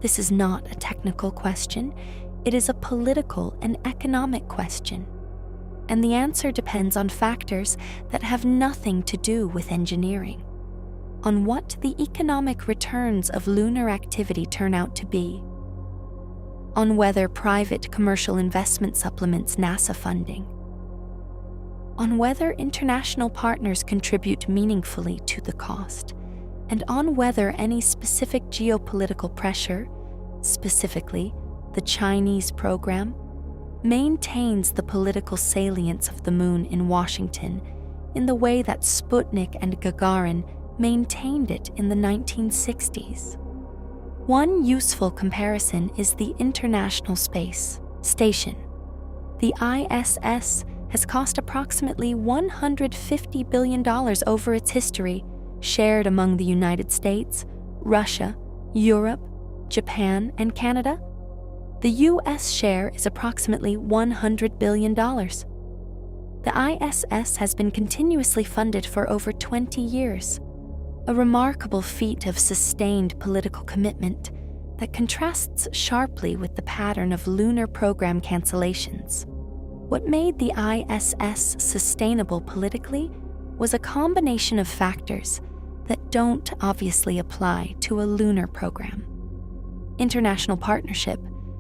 This is not a technical question, it is a political and economic question. And the answer depends on factors that have nothing to do with engineering. on what the economic returns of lunar activity turn out to be, on whether private commercial investment supplements NASA funding, on whether international partners contribute meaningfully to the cost, and on whether any specific geopolitical pressure, specifically the Chinese program, maintains the political salience of the moon in Washington in the way that Sputnik and Gagarin maintained it in the 1960s. One useful comparison is the International Space Station. The ISS has cost approximately $150 billion over its history, shared among the United States, Russia, Europe, Japan, and Canada. The US share is approximately $100 billion. The ISS has been continuously funded for over 20 years, a remarkable feat of sustained political commitment that contrasts sharply with the pattern of lunar program cancellations. What made the ISS sustainable politically was a combination of factors that don't obviously apply to a lunar program. International partnership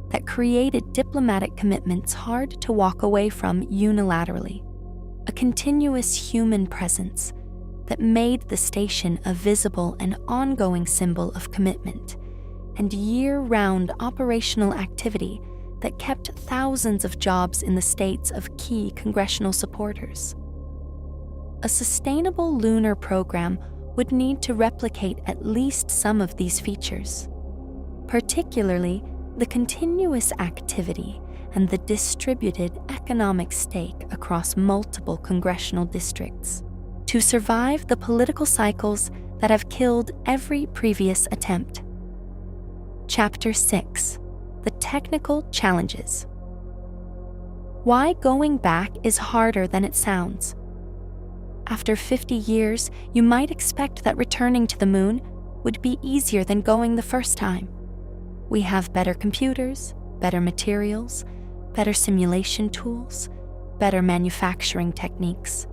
that created diplomatic commitments hard to walk away from unilaterally, a continuous human presence that made the station a visible and ongoing symbol of commitment, and year-round operational activity that kept thousands of jobs in the states of key congressional supporters. A sustainable lunar program would need to replicate at least some of these features, particularly the continuous activity and the distributed economic stake across multiple congressional districts, to survive the political cycles that have killed every previous attempt. Chapter 6: The Technical Challenges. Why going back is harder than it sounds. After 50 years, you might expect that returning to the moon would be easier than going the first time. We have better computers, better materials, better simulation tools, better manufacturing techniques.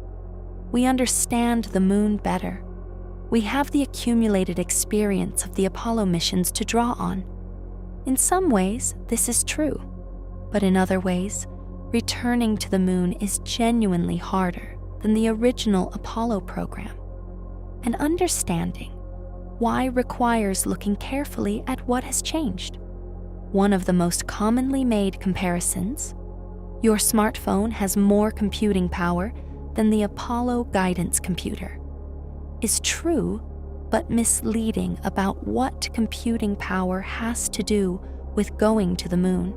We understand the moon better. We have the accumulated experience of the Apollo missions to draw on. In some ways, this is true, but in other ways, returning to the moon is genuinely harder than the original Apollo program. And understanding why requires looking carefully at what has changed. One of the most commonly made comparisons: your smartphone has more computing power than the Apollo guidance computer, is true but misleading about what computing power has to do with going to the moon.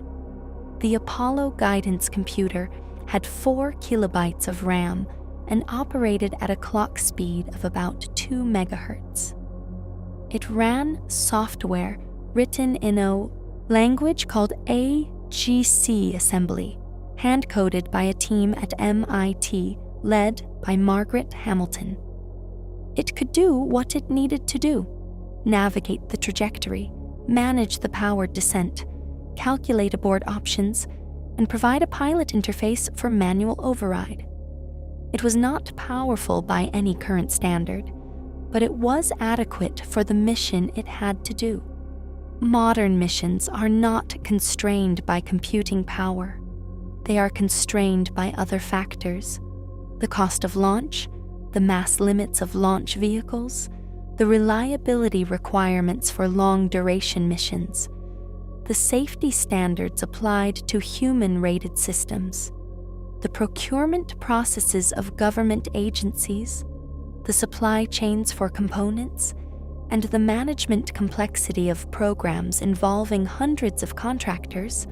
The Apollo guidance computer had 4 kilobytes of RAM and operated at a clock speed of about 2 megahertz. It ran software written in a language called AGC assembly, hand-coded by a team at MIT led by Margaret Hamilton. It could do what it needed to do: navigate the trajectory, manage the powered descent, calculate abort options, and provide a pilot interface for manual override. It was not powerful by any current standard, but it was adequate for the mission it had to do. Modern missions are not constrained by computing power. They are constrained by other factors: the cost of launch, the mass limits of launch vehicles, the reliability requirements for long-duration missions, the safety standards applied to human-rated systems, the procurement processes of government agencies, the supply chains for components, and the management complexity of programs involving hundreds of contractors,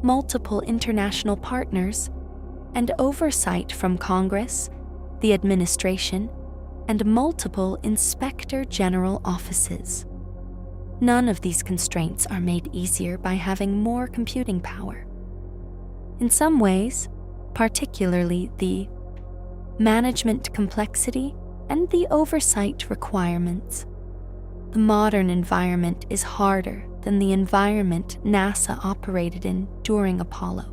multiple international partners, and oversight from Congress, the administration, and multiple inspector general offices. None of these constraints are made easier by having more computing power. In some ways, particularly the management complexity and the oversight requirements, the modern environment is harder than the environment NASA operated in during Apollo,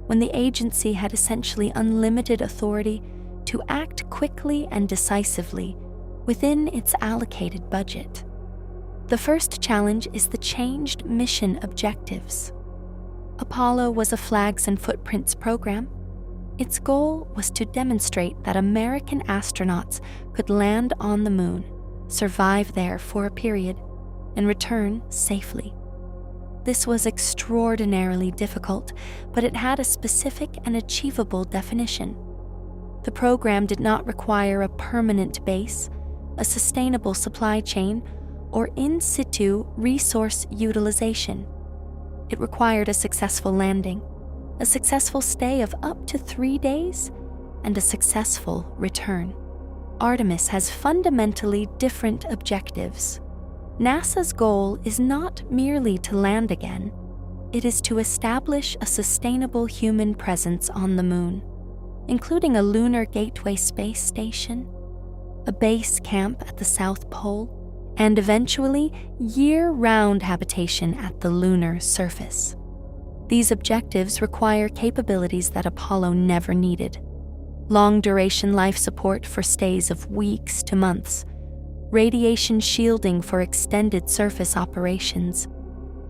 when the agency had essentially unlimited authority to act quickly and decisively within its allocated budget. The first challenge is the changed mission objectives. Apollo was a flags and footprints program. Its goal was to demonstrate that American astronauts could land on the moon, survive there for a period, and return safely. This was extraordinarily difficult, but it had a specific and achievable definition. The program did not require a permanent base, a sustainable supply chain, or in situ resource utilization. It required a successful landing, a successful stay of up to 3 days, and a successful return. Artemis has fundamentally different objectives. NASA's goal is not merely to land again, it is to establish a sustainable human presence on the moon, including a lunar gateway space station, a base camp at the South Pole, and eventually year-round habitation at the lunar surface. These objectives require capabilities that Apollo never needed: long-duration life support for stays of weeks to months, radiation shielding for extended surface operations,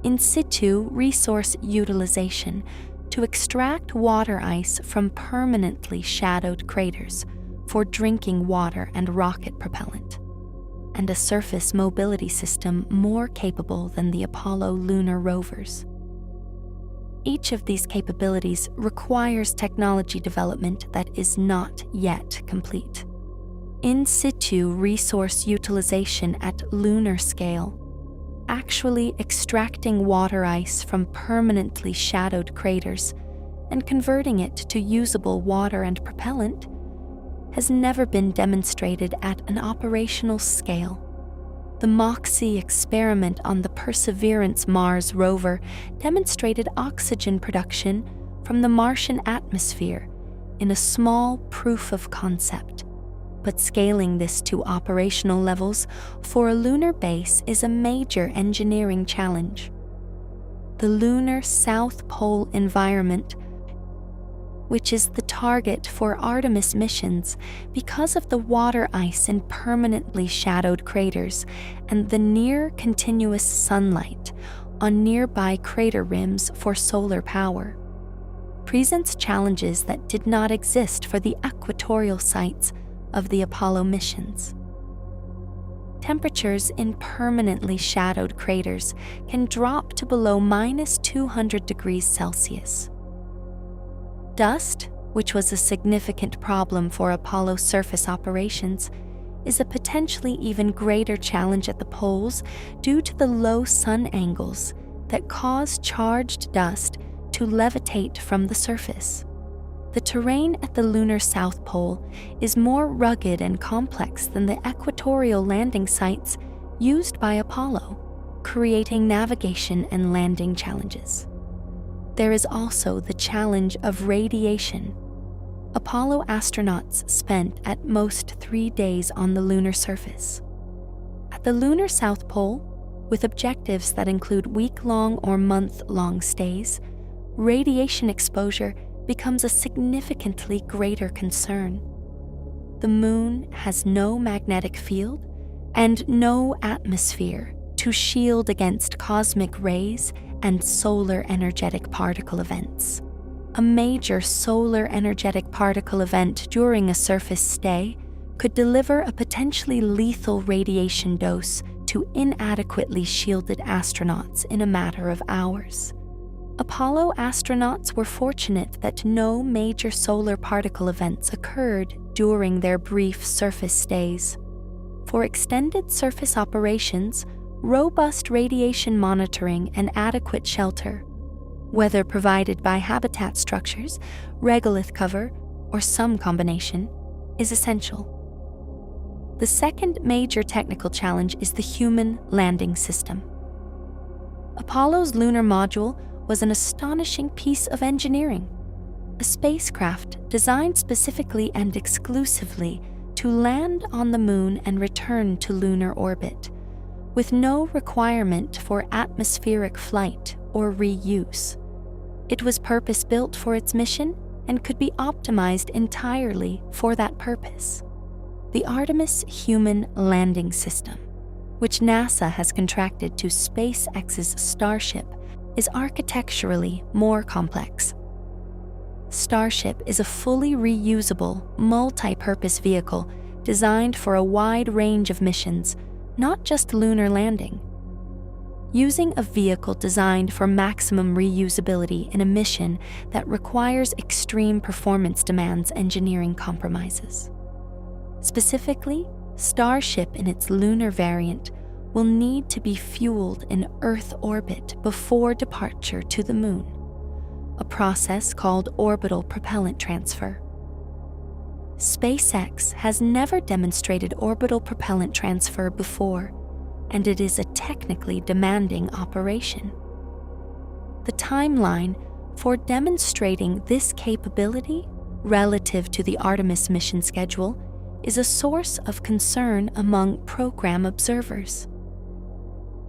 in situ resource utilization to extract water ice from permanently shadowed craters for drinking water and rocket propellant, and a surface mobility system more capable than the Apollo lunar rovers. Each of these capabilities requires technology development that is not yet complete. In situ resource utilization at lunar scale, actually extracting water ice from permanently shadowed craters and converting it to usable water and propellant, has never been demonstrated at an operational scale. The MOXIE experiment on the Perseverance Mars rover demonstrated oxygen production from the Martian atmosphere in a small proof of concept. But scaling this to operational levels for a lunar base is a major engineering challenge. The lunar South Pole environment, which is the target for Artemis missions because of the water ice in permanently shadowed craters and the near-continuous sunlight on nearby crater rims for solar power, presents challenges that did not exist for the equatorial sites of the Apollo missions. Temperatures in permanently shadowed craters can drop to below -200 degrees Celsius. Dust, which was a significant problem for Apollo surface operations, is a potentially even greater challenge at the poles due to the low sun angles that cause charged dust to levitate from the surface. The terrain at the lunar South Pole is more rugged and complex than the equatorial landing sites used by Apollo, creating navigation and landing challenges. There is also the challenge of radiation. Apollo astronauts spent at most 3 days on the lunar surface. At the lunar South Pole, with objectives that include week-long or month-long stays, radiation exposure becomes a significantly greater concern. The moon has no magnetic field and no atmosphere to shield against cosmic rays and solar energetic particle events. A major solar energetic particle event during a surface stay could deliver a potentially lethal radiation dose to inadequately shielded astronauts in a matter of hours. Apollo astronauts were fortunate that no major solar particle events occurred during their brief surface stays. For extended surface operations, robust radiation monitoring and adequate shelter, whether provided by habitat structures, regolith cover, or some combination, is essential. The second major technical challenge is the human landing system. Apollo's lunar module was an astonishing piece of engineering, a spacecraft designed specifically and exclusively to land on the moon and return to lunar orbit, with no requirement for atmospheric flight or reuse. It was purpose-built for its mission and could be optimized entirely for that purpose. The Artemis Human Landing System, which NASA has contracted to SpaceX's Starship, is architecturally more complex. Starship is a fully reusable, multi-purpose vehicle designed for a wide range of missions, not just lunar landing. Using a vehicle designed for maximum reusability in a mission that requires extreme performance demands engineering compromises. Specifically, Starship in its lunar variant will need to be fueled in Earth orbit before departure to the Moon, a process called orbital propellant transfer. SpaceX has never demonstrated orbital propellant transfer before, and it is a technically demanding operation. The timeline for demonstrating this capability relative to the Artemis mission schedule is a source of concern among program observers.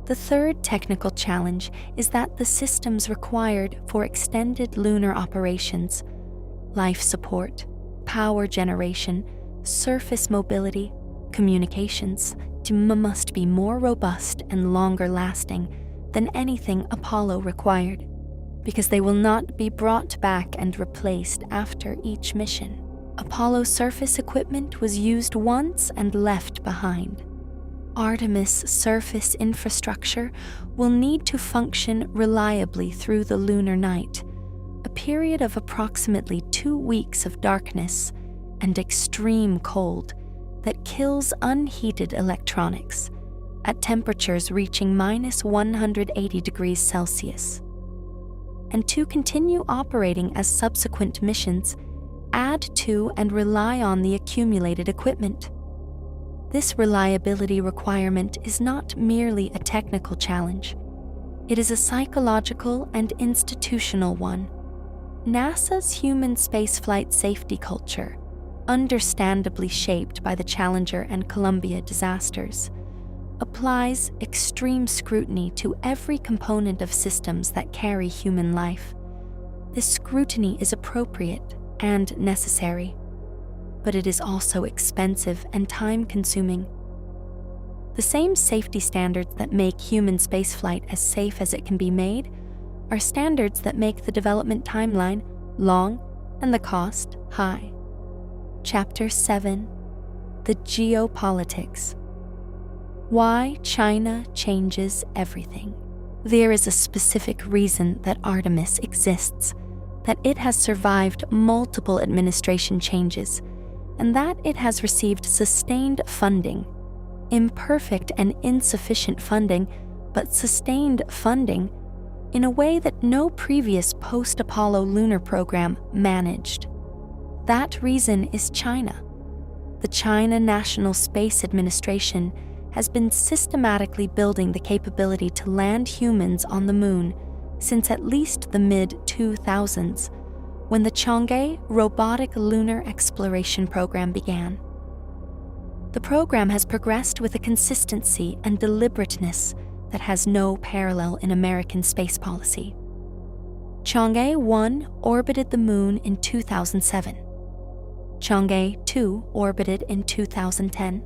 The third technical challenge is that the systems required for extended lunar operations, life support, power generation, surface mobility, communications, must be more robust and longer lasting than anything Apollo required, because they will not be brought back and replaced after each mission. Apollo surface equipment was used once and left behind. Artemis surface infrastructure will need to function reliably through the lunar night, a period of approximately 2 weeks of darkness and extreme cold that kills unheated electronics at temperatures reaching -180 degrees Celsius. And to continue operating as subsequent missions, add to and rely on the accumulated equipment. This reliability requirement is not merely a technical challenge. It is a psychological and institutional one. NASA's human spaceflight safety culture, understandably shaped by the Challenger and Columbia disasters, applies extreme scrutiny to every component of systems that carry human life. This scrutiny is appropriate and necessary, but it is also expensive and time-consuming. The same safety standards that make human spaceflight as safe as it can be made are standards that make the development timeline long and the cost high. Chapter 7: The Geopolitics. Why China changes everything. There is a specific reason that Artemis exists, that it has survived multiple administration changes, and that it has received sustained funding. Imperfect and insufficient funding, but sustained funding in a way that no previous post-Apollo lunar program managed. That reason is China. The China National Space Administration has been systematically building the capability to land humans on the Moon since at least the mid-2000s, when the Chang'e Robotic Lunar Exploration Program began. The program has progressed with a consistency and deliberateness that has no parallel in American space policy. Chang'e 1 orbited the Moon in 2007. Chang'e 2 orbited in 2010.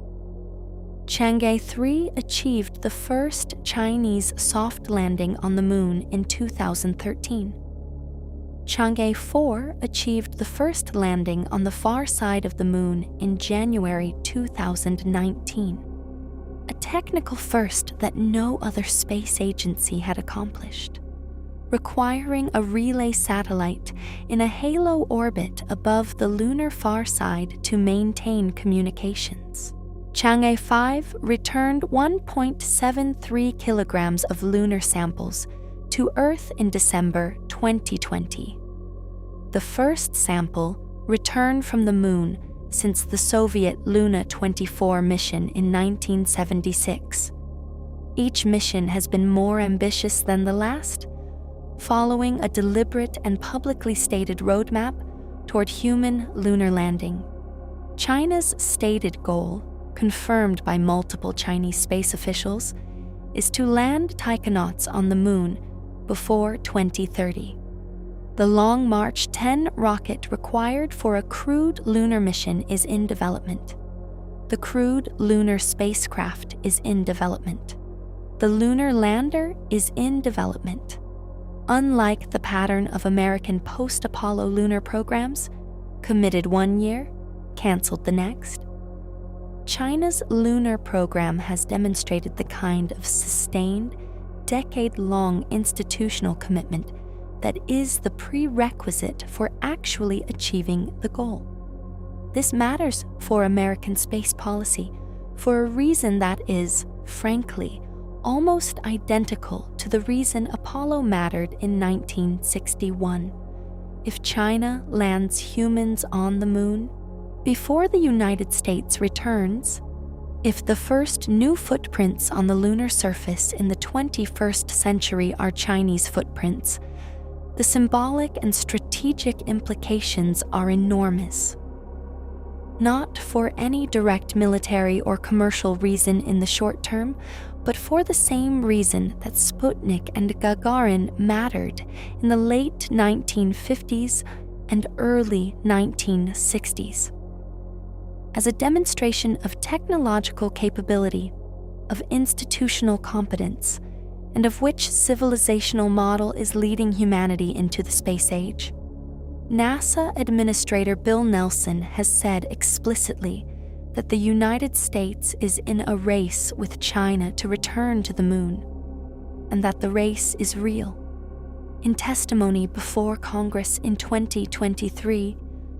Chang'e 3 achieved the first Chinese soft landing on the Moon in 2013. Chang'e 4 achieved the first landing on the far side of the Moon in January 2019, a technical first that no other space agency had accomplished, requiring a relay satellite in a halo orbit above the lunar far side to maintain communications. Chang'e 5 returned 1.73 kilograms of lunar samples to Earth in December 2020. The first sample returned from the Moon since the Soviet Luna 24 mission in 1976. Each mission has been more ambitious than the last, following a deliberate and publicly stated roadmap toward human lunar landing. China's stated goal, confirmed by multiple Chinese space officials, is to land taikonauts on the Moon before 2030. The Long March 10 rocket required for a crewed lunar mission is in development. The crewed lunar spacecraft is in development. The lunar lander is in development. Unlike the pattern of American post-Apollo lunar programs, committed one year, canceled the next, China's lunar program has demonstrated the kind of sustained, decade-long institutional commitment that is the prerequisite for actually achieving the goal. This matters for American space policy for a reason that is, frankly, almost identical to the reason Apollo mattered in 1961. If China lands humans on the moon, before the United States returns, if the first new footprints on the lunar surface in the 21st century are Chinese footprints, the symbolic and strategic implications are enormous. Not for any direct military or commercial reason in the short term, but for the same reason that Sputnik and Gagarin mattered in the late 1950s and early 1960s. As a demonstration of technological capability, of institutional competence, and of which civilizational model is leading humanity into the space age. NASA Administrator Bill Nelson has said explicitly that the United States is in a race with China to return to the moon, and that the race is real. In testimony before Congress in 2023,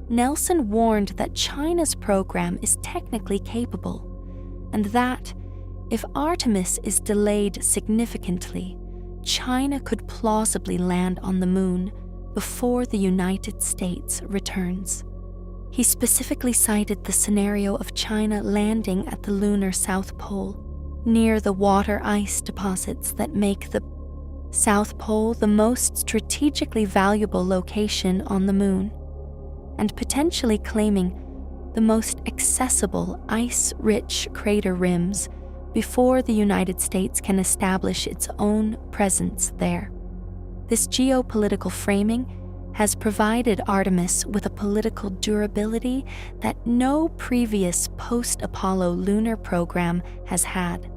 Nelson warned that China's program is technically capable, and that, if Artemis is delayed significantly, China could plausibly land on the moon before the United States returns. He specifically cited the scenario of China landing at the lunar South Pole, near the water ice deposits that make the South Pole the most strategically valuable location on the moon, and potentially claiming the most accessible ice-rich crater rims before the United States can establish its own presence there. This geopolitical framing has provided Artemis with a political durability that no previous post-Apollo lunar program has had.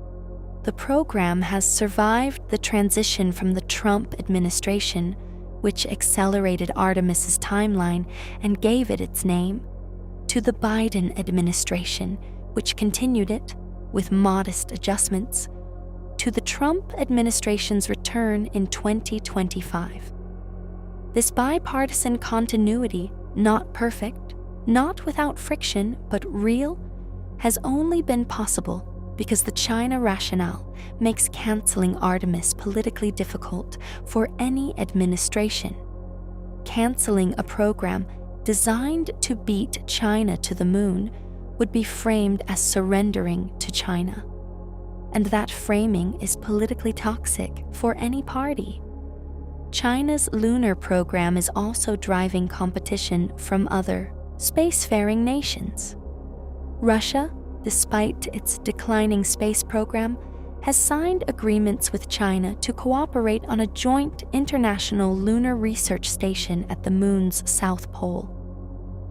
The program has survived the transition from the Trump administration, which accelerated Artemis's timeline and gave it its name, to the Biden administration, which continued it, with modest adjustments, to the Trump administration's return in 2025. This bipartisan continuity, not perfect, not without friction, but real, has only been possible because the China rationale makes canceling Artemis politically difficult for any administration. Canceling a program designed to beat China to the moon would be framed as surrendering to China. And that framing is politically toxic for any party. China's lunar program is also driving competition from other spacefaring nations. Russia, despite its declining space program, has signed agreements with China to cooperate on a joint international lunar research station at the moon's South Pole.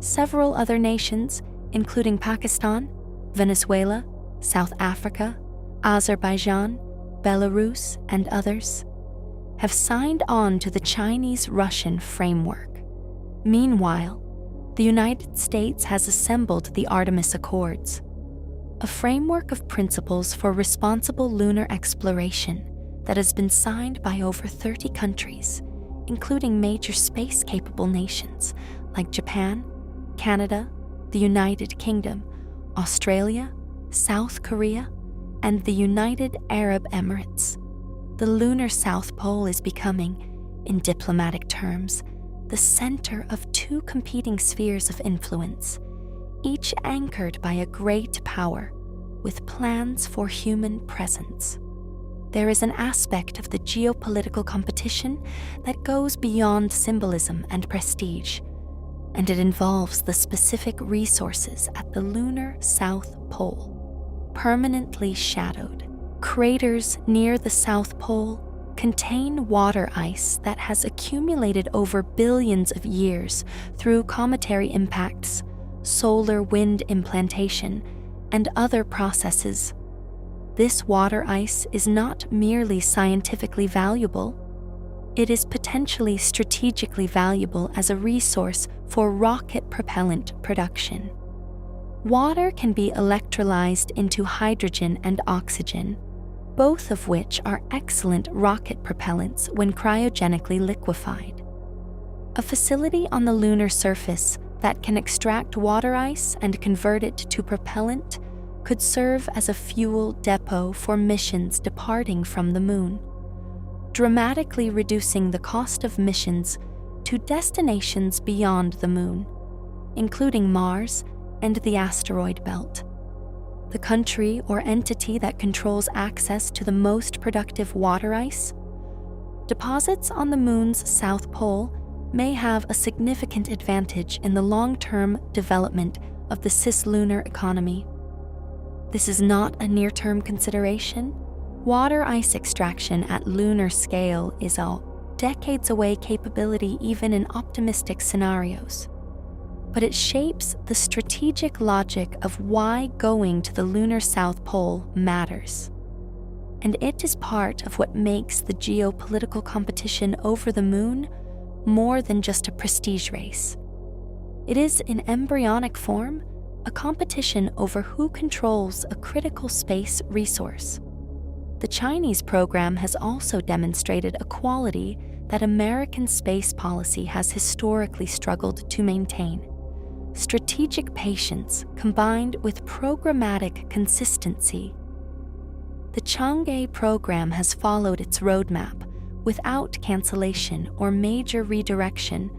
Several other nations, including Pakistan, Venezuela, South Africa, Azerbaijan, Belarus, and others, have signed on to the Chinese-Russian framework. Meanwhile, the United States has assembled the Artemis Accords, a framework of principles for responsible lunar exploration that has been signed by over 30 countries, including major space-capable nations like Japan, Canada, the United Kingdom, Australia, South Korea, and the United Arab Emirates. The lunar South Pole is becoming, in diplomatic terms, the center of two competing spheres of influence, each anchored by a great power with plans for human presence. There is an aspect of the geopolitical competition that goes beyond symbolism and prestige, and it involves the specific resources at the lunar South Pole. Permanently shadowed, craters near the South Pole contain water ice that has accumulated over billions of years through cometary impacts, solar wind implantation, and other processes. This water ice is not merely scientifically valuable, it is potentially strategically valuable as a resource for rocket propellant production. Water can be electrolyzed into hydrogen and oxygen, both of which are excellent rocket propellants when cryogenically liquefied. A facility on the lunar surface that can extract water ice and convert it to propellant could serve as a fuel depot for missions departing from the moon, dramatically reducing the cost of missions to destinations beyond the moon, including Mars and the asteroid belt. The country or entity that controls access to the most productive water ice, deposits on the moon's south pole, may have a significant advantage in the long-term development of the cislunar economy. This is not a near-term consideration. Water ice extraction at lunar scale is a decades-away capability even in optimistic scenarios. But it shapes the strategic logic of why going to the lunar South Pole matters. And it is part of what makes the geopolitical competition over the moon more than just a prestige race. It is, in embryonic form, a competition over who controls a critical space resource. The Chinese program has also demonstrated a quality that American space policy has historically struggled to maintain: strategic patience combined with programmatic consistency. The Chang'e program has followed its roadmap without cancellation or major redirection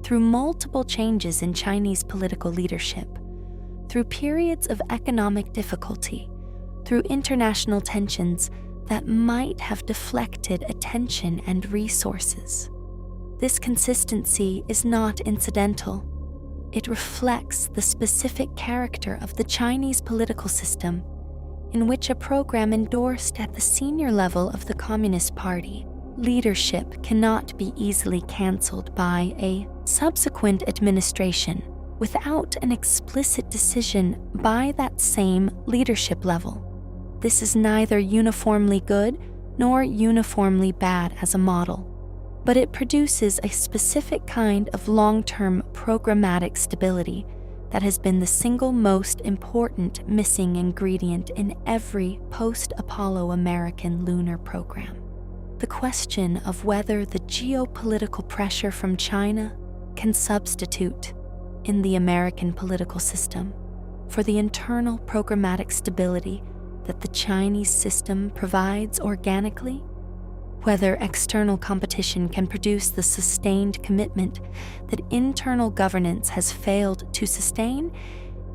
through multiple changes in Chinese political leadership, through periods of economic difficulty, through international tensions that might have deflected attention and resources. This consistency is not incidental. It reflects the specific character of the Chinese political system, in which a program endorsed at the senior level of the Communist Party, leadership cannot be easily cancelled by a subsequent administration without an explicit decision by that same leadership level. This is neither uniformly good nor uniformly bad as a model, but it produces a specific kind of long-term programmatic stability that has been the single most important missing ingredient in every post-Apollo American lunar program. The question of whether the geopolitical pressure from China can substitute in the American political system for the internal programmatic stability that the Chinese system provides organically, whether external competition can produce the sustained commitment that internal governance has failed to sustain,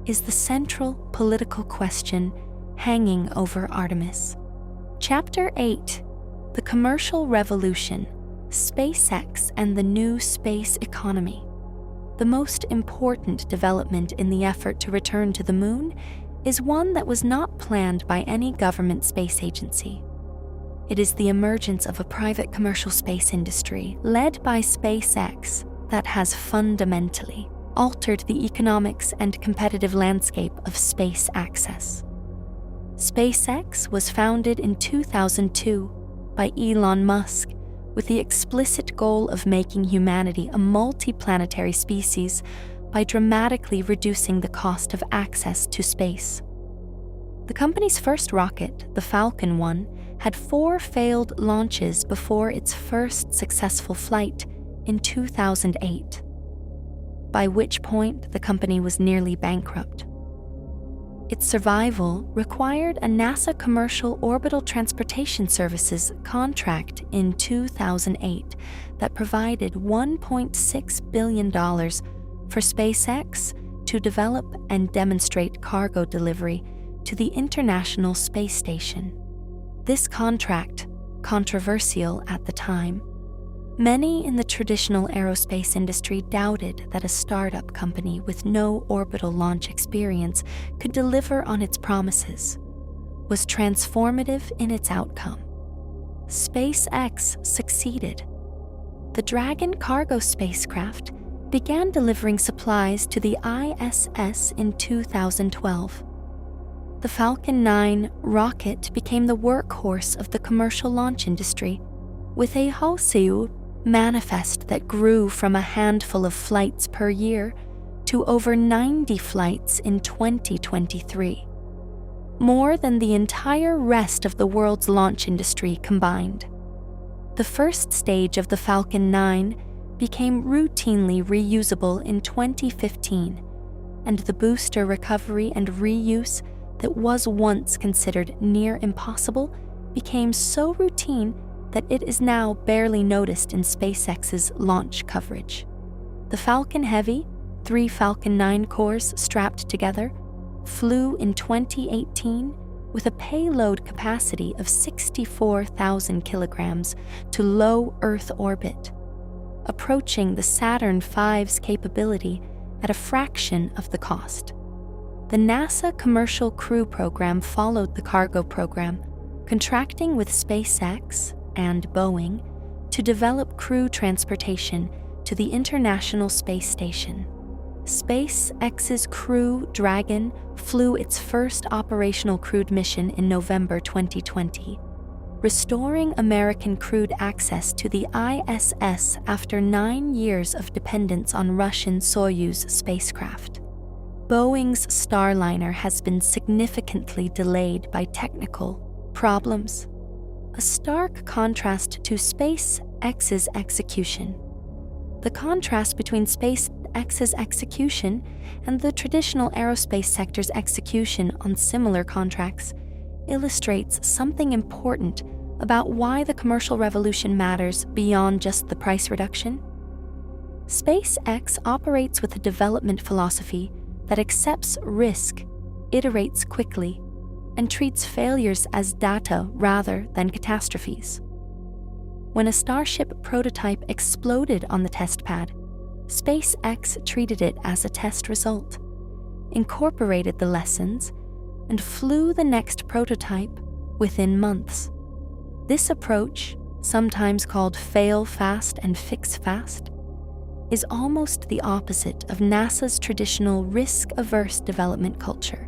is the central political question hanging over Artemis. Chapter 8: The Commercial Revolution, SpaceX and the New Space Economy. The most important development in the effort to return to the moon is one that was not planned by any government space agency. It is the emergence of a private commercial space industry led by SpaceX that has fundamentally altered the economics and competitive landscape of space access. SpaceX was founded in 2002 by Elon Musk with the explicit goal of making humanity a multiplanetary species by dramatically reducing the cost of access to space. The company's first rocket, the Falcon 1, had 4 failed launches before its first successful flight in 2008, by which point the company was nearly bankrupt. Its survival required a NASA Commercial Orbital Transportation Services contract in 2008 that provided $1.6 billion for SpaceX to develop and demonstrate cargo delivery to the International Space Station. This contract, controversial at the time, many in the traditional aerospace industry doubted that a startup company with no orbital launch experience could deliver on its promises, was transformative in its outcome. SpaceX succeeded. The Dragon cargo spacecraft began delivering supplies to the ISS in 2012. The Falcon 9 rocket became the workhorse of the commercial launch industry, with a Halseu manifest that grew from a handful of flights per year to over 90 flights in 2023, more than the entire rest of the world's launch industry combined. The first stage of the Falcon 9 became routinely reusable in 2015, and the booster recovery and reuse that was once considered near impossible became so routine that it is now barely noticed in SpaceX's launch coverage. The Falcon Heavy, 3 Falcon 9 cores strapped together, flew in 2018 with a payload capacity of 64,000 kilograms to low Earth orbit, approaching the Saturn V's capability at a fraction of the cost. The NASA Commercial Crew Program followed the cargo program, contracting with SpaceX and Boeing to develop crew transportation to the International Space Station. SpaceX's Crew Dragon flew its first operational crewed mission in November 2020, restoring American crewed access to the ISS after 9 years of dependence on Russian Soyuz spacecraft. Boeing's Starliner has been significantly delayed by technical problems, a stark contrast to SpaceX's execution. The contrast between SpaceX's execution and the traditional aerospace sector's execution on similar contracts illustrates something important about why the commercial revolution matters beyond just the price reduction. SpaceX operates with a development philosophy that accepts risk, iterates quickly, and treats failures as data rather than catastrophes. When a Starship prototype exploded on the test pad, SpaceX treated it as a test result, incorporated the lessons, and flew the next prototype within months. This approach, sometimes called fail fast and fix fast, is almost the opposite of NASA's traditional risk-averse development culture,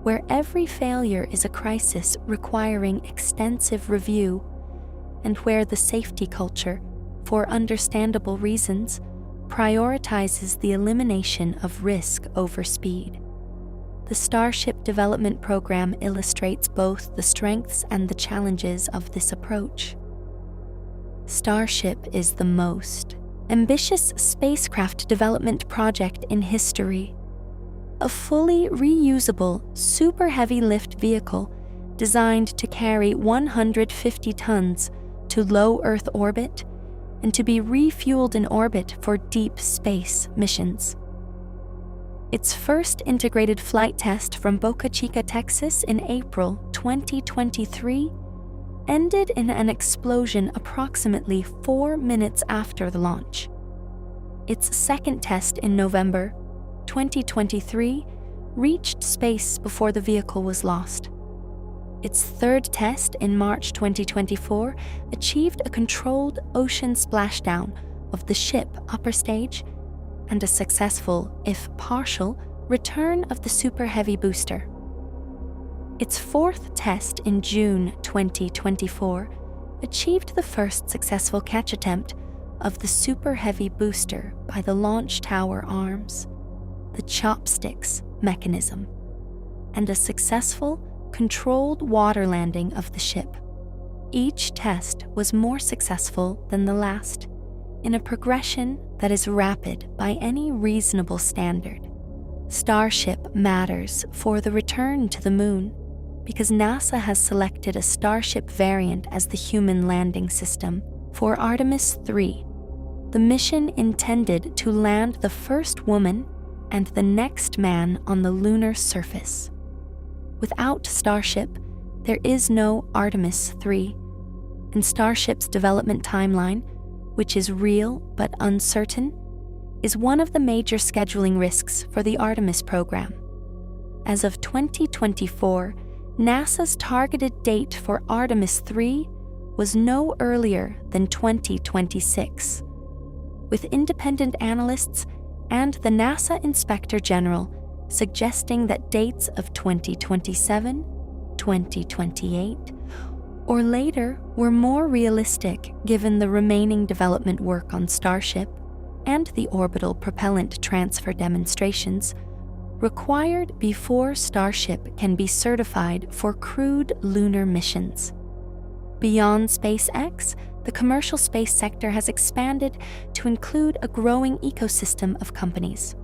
where every failure is a crisis requiring extensive review, and where the safety culture, for understandable reasons, prioritizes the elimination of risk over speed. The Starship development program illustrates both the strengths and the challenges of this approach. Starship is the most ambitious spacecraft development project in history. A fully reusable, super heavy lift vehicle designed to carry 150 tons to low Earth orbit and to be refueled in orbit for deep space missions. Its first integrated flight test from Boca Chica, Texas in April 2023 ended in an explosion approximately 4 minutes after the launch. Its second test in November 2023 reached space before the vehicle was lost. Its third test in March 2024 achieved a controlled ocean splashdown of the ship upper stage and a successful, if partial, return of the Super Heavy booster. Its fourth test in June 2024 achieved the first successful catch attempt of the Super Heavy booster by the launch tower arms, the chopsticks mechanism, and a successful, controlled water landing of the ship. Each test was more successful than the last, in a progression that is rapid by any reasonable standard. Starship matters for the return to the Moon because NASA has selected a Starship variant as the human landing system for Artemis 3, the mission intended to land the first woman and the next man on the lunar surface. Without Starship, there is no Artemis 3, and Starship's development timeline, which is real but uncertain, is one of the major scheduling risks for the Artemis program. As of 2024, NASA's targeted date for Artemis 3 was no earlier than 2026, with independent analysts and the NASA Inspector General suggesting that dates of 2027, 2028, or later were more realistic given the remaining development work on Starship and the orbital propellant transfer demonstrations required before Starship can be certified for crewed lunar missions. Beyond SpaceX, the commercial space sector has expanded to include a growing ecosystem of companies.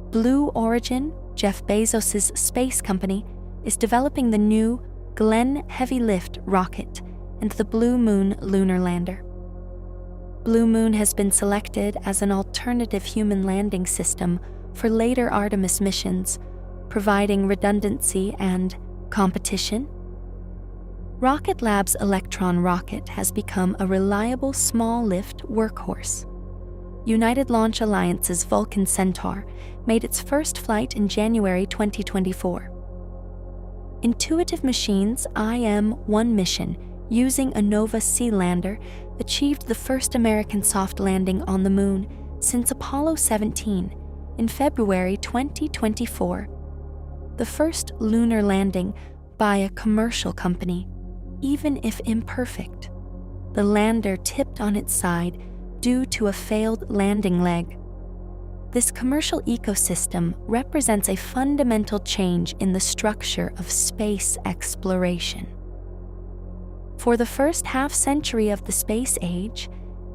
Blue Origin, Jeff Bezos' space company, is developing the new Glenn Heavy Lift rocket and the Blue Moon lunar lander. Blue Moon has been selected as an alternative human landing system for later Artemis missions, providing redundancy and competition. Rocket Lab's Electron rocket has become a reliable small-lift workhorse. United Launch Alliance's Vulcan Centaur made its first flight in January 2024. Intuitive Machines' IM-1 mission, using a Nova Sea lander, achieved the first American soft landing on the Moon since Apollo 17 in February 2024. The first lunar landing by a commercial company, even if imperfect. The lander tipped on its side due to a failed landing leg. This commercial ecosystem represents a fundamental change in the structure of space exploration. For the first half-century of the space age,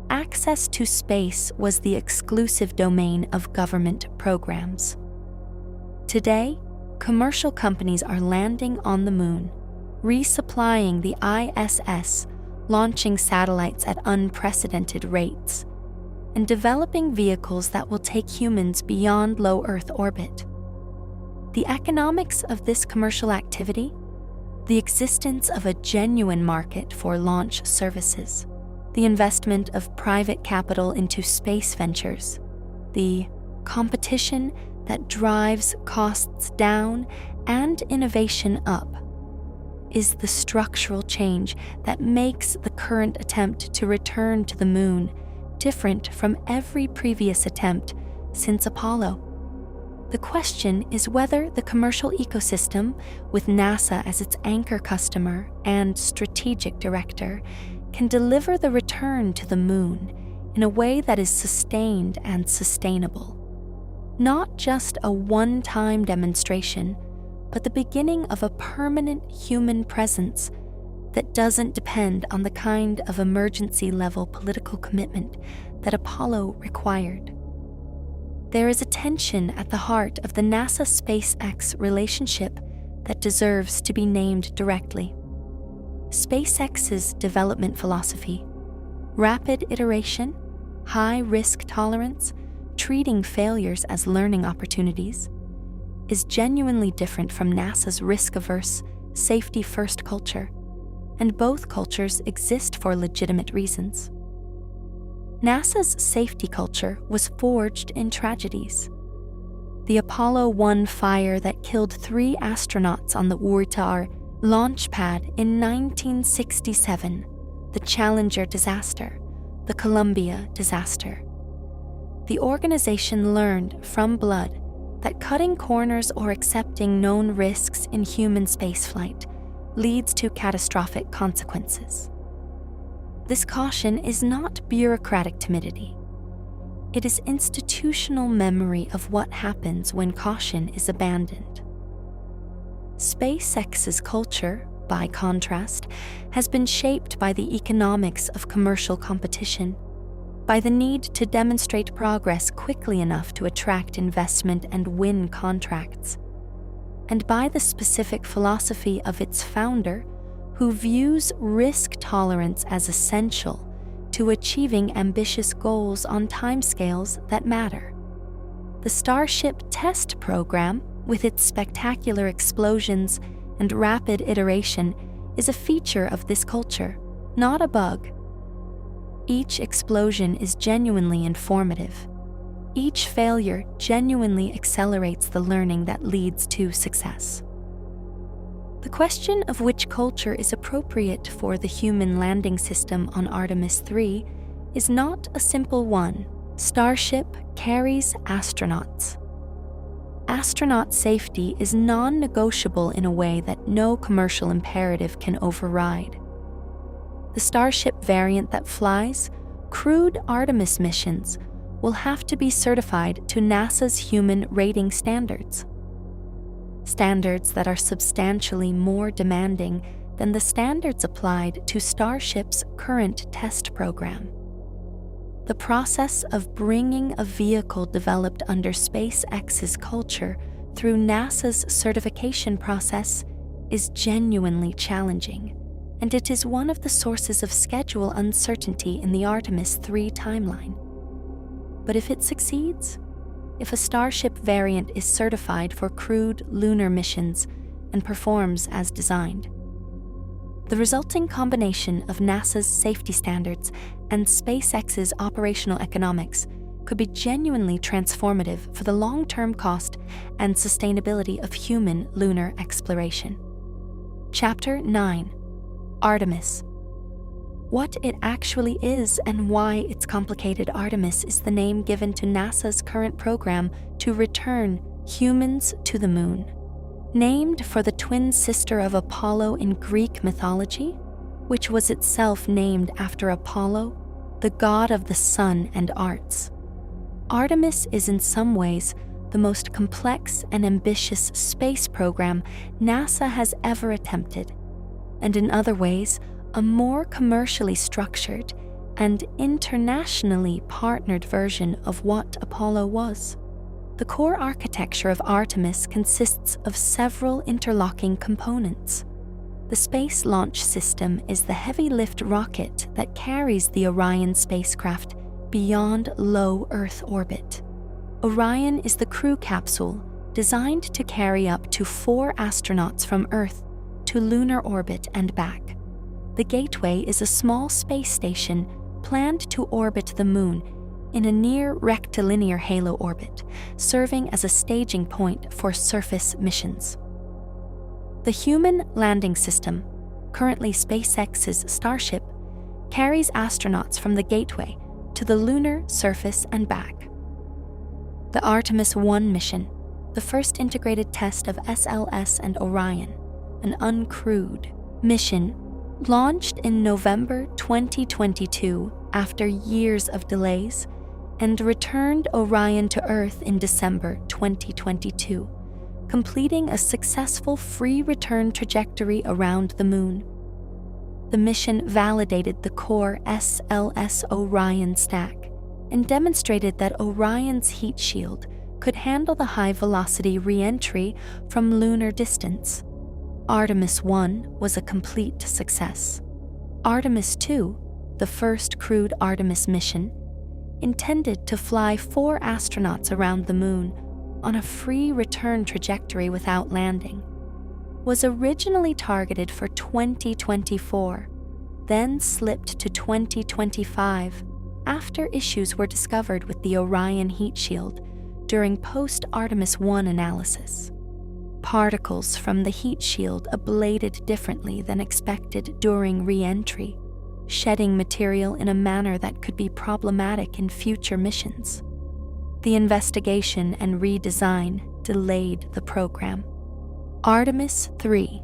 access to space was the exclusive domain of government programs. Today, commercial companies are landing on the Moon, resupplying the ISS, launching satellites at unprecedented rates, and developing vehicles that will take humans beyond low Earth orbit. The economics of this commercial activity, the existence of a genuine market for launch services, the investment of private capital into space ventures, the competition that drives costs down and innovation up, is the structural change that makes the current attempt to return to the Moon different from every previous attempt since Apollo. The question is whether the commercial ecosystem, with NASA as its anchor customer and strategic director, can deliver the return to the Moon in a way that is sustained and sustainable. Not just a one-time demonstration, but the beginning of a permanent human presence that doesn't depend on the kind of emergency-level political commitment that Apollo required. There is a tension at the heart of the NASA-SpaceX relationship that deserves to be named directly. SpaceX's development philosophy, rapid iteration, high risk tolerance, treating failures as learning opportunities, is genuinely different from NASA's risk-averse, safety-first culture, and both cultures exist for legitimate reasons. NASA's safety culture was forged in tragedies. The Apollo 1 fire that killed 3 astronauts on the Urtar launch pad in 1967, the Challenger disaster, the Columbia disaster. The organization learned from blood that cutting corners or accepting known risks in human spaceflight leads to catastrophic consequences. This caution is not bureaucratic timidity. It is institutional memory of what happens when caution is abandoned. SpaceX's culture, by contrast, has been shaped by the economics of commercial competition, by the need to demonstrate progress quickly enough to attract investment and win contracts, and by the specific philosophy of its founder, who views risk tolerance as essential to achieving ambitious goals on timescales that matter. The Starship test program, with its spectacular explosions and rapid iteration, is a feature of this culture, not a bug. Each explosion is genuinely informative. Each failure genuinely accelerates the learning that leads to success. The question of which culture is appropriate for the human landing system on Artemis 3 is not a simple one. Starship carries astronauts. astronaut safety is non-negotiable in a way that no commercial imperative can override. The Starship variant that flies crewed Artemis missions will have to be certified to NASA's human rating standards. Standards that are substantially more demanding than the standards applied to Starship's current test program. The process of bringing a vehicle developed under SpaceX's culture through NASA's certification process is genuinely challenging, and it is one of the sources of schedule uncertainty in the Artemis 3 timeline. But if it succeeds, if a Starship variant is certified for crewed lunar missions and performs as designed, the resulting combination of NASA's safety standards and SpaceX's operational economics could be genuinely transformative for the long-term cost and sustainability of human lunar exploration. Chapter 9: Artemis. What it actually is and why it's complicated. Artemis is the name given to NASA's current program to return humans to the moon. Named for the twin sister of Apollo in Greek mythology, which was itself named after Apollo, the god of the sun and arts. Artemis is in some ways the most complex and ambitious space program NASA has ever attempted, and in other ways, a more commercially structured and internationally partnered version of what Apollo was. The core architecture of Artemis consists of several interlocking components. The Space Launch System is the heavy-lift rocket that carries the Orion spacecraft beyond low Earth orbit. Orion is the crew capsule designed to carry up to 4 astronauts from Earth to lunar orbit and back. The Gateway is a small space station planned to orbit the Moon in a near rectilinear halo orbit, serving as a staging point for surface missions. The Human Landing System, currently SpaceX's Starship, carries astronauts from the Gateway to the lunar surface and back. The Artemis 1 mission, the first integrated test of SLS and Orion, an uncrewed mission, launched in November 2022 after years of delays, and returned Orion to Earth in December 2022, completing a successful free return trajectory around the Moon. The mission validated the core SLS Orion stack and demonstrated that Orion's heat shield could handle the high-velocity re-entry from lunar distance. Artemis 1 was a complete success. Artemis 2, the first crewed Artemis mission, intended to fly 4 astronauts around the Moon on a free return trajectory without landing, was originally targeted for 2024, then slipped to 2025 after issues were discovered with the Orion heat shield during post-Artemis 1 analysis. Particles from the heat shield ablated differently than expected during re-entry, shedding material in a manner that could be problematic in future missions. The investigation and redesign delayed the program. Artemis 3,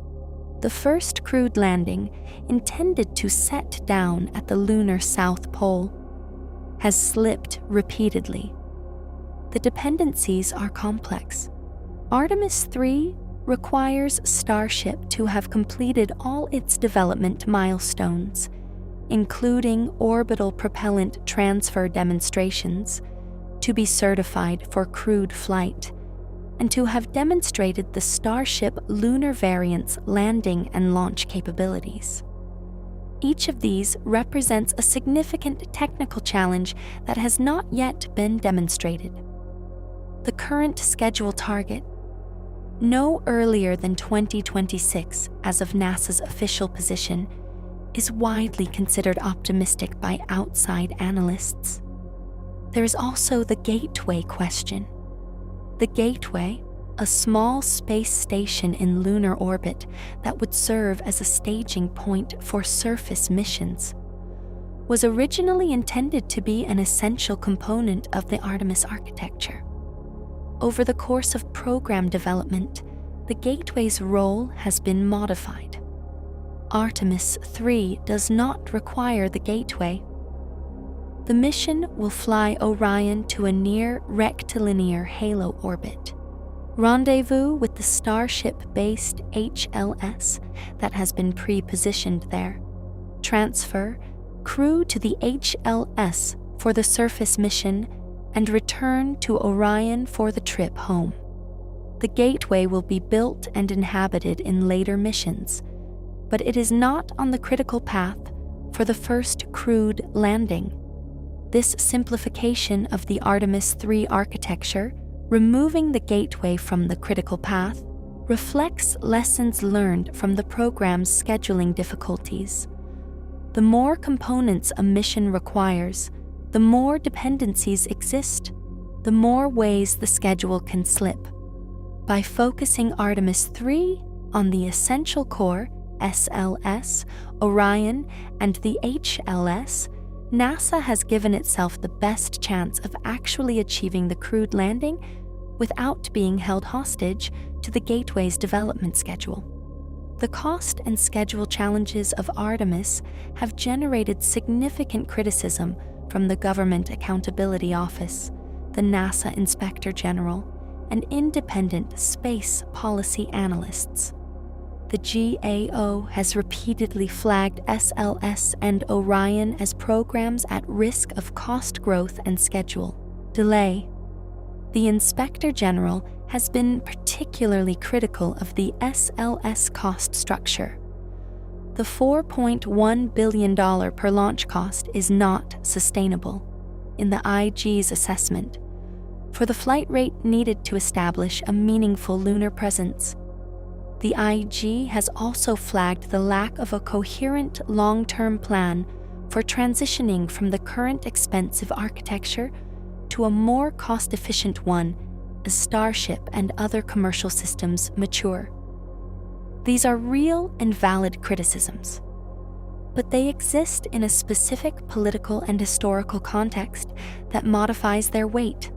the first crewed landing intended to set down at the lunar South Pole, has slipped repeatedly. The dependencies are complex. Artemis 3 requires Starship to have completed all its development milestones, including orbital propellant transfer demonstrations, to be certified for crewed flight, and to have demonstrated the Starship lunar variant's landing and launch capabilities. Each of these represents a significant technical challenge that has not yet been demonstrated. The current schedule target, no earlier than 2026 as of NASA's official position, is widely considered optimistic by outside analysts. There is also the Gateway question. The Gateway, a small space station in lunar orbit that would serve as a staging point for surface missions, was originally intended to be an essential component of the Artemis architecture. over the course of program development, the Gateway's role has been modified. Artemis 3 does not require the Gateway. The mission will fly Orion to a near rectilinear halo orbit, rendezvous with the Starship-based HLS that has been pre-positioned there, transfer crew to the HLS for the surface mission, and return to Orion for the trip home. The Gateway will be built and inhabited in later missions, but it is not on the critical path for the first crewed landing. This simplification of the Artemis 3 architecture, removing the Gateway from the critical path, reflects lessons learned from the program's scheduling difficulties. The more components a mission requires, the more dependencies exist, the more ways the schedule can slip. By focusing Artemis 3 on the essential core, SLS, Orion, and the HLS, NASA has given itself the best chance of actually achieving the crewed landing without being held hostage to the Gateway's development schedule. The cost and schedule challenges of Artemis have generated significant criticism from the Government Accountability Office, the NASA Inspector General, and independent space policy analysts. The GAO has repeatedly flagged SLS and Orion as programs at risk of cost growth and schedule delay. The Inspector General has been particularly critical of the SLS cost structure. The $4.1 billion per launch cost is not sustainable, in the IG's assessment, for the flight rate needed to establish a meaningful lunar presence. The IG has also flagged the lack of a coherent long-term plan for transitioning from the current expensive architecture to a more cost-efficient one as Starship and other commercial systems mature. These are real and valid criticisms, but they exist in a specific political and historical context that modifies their weight.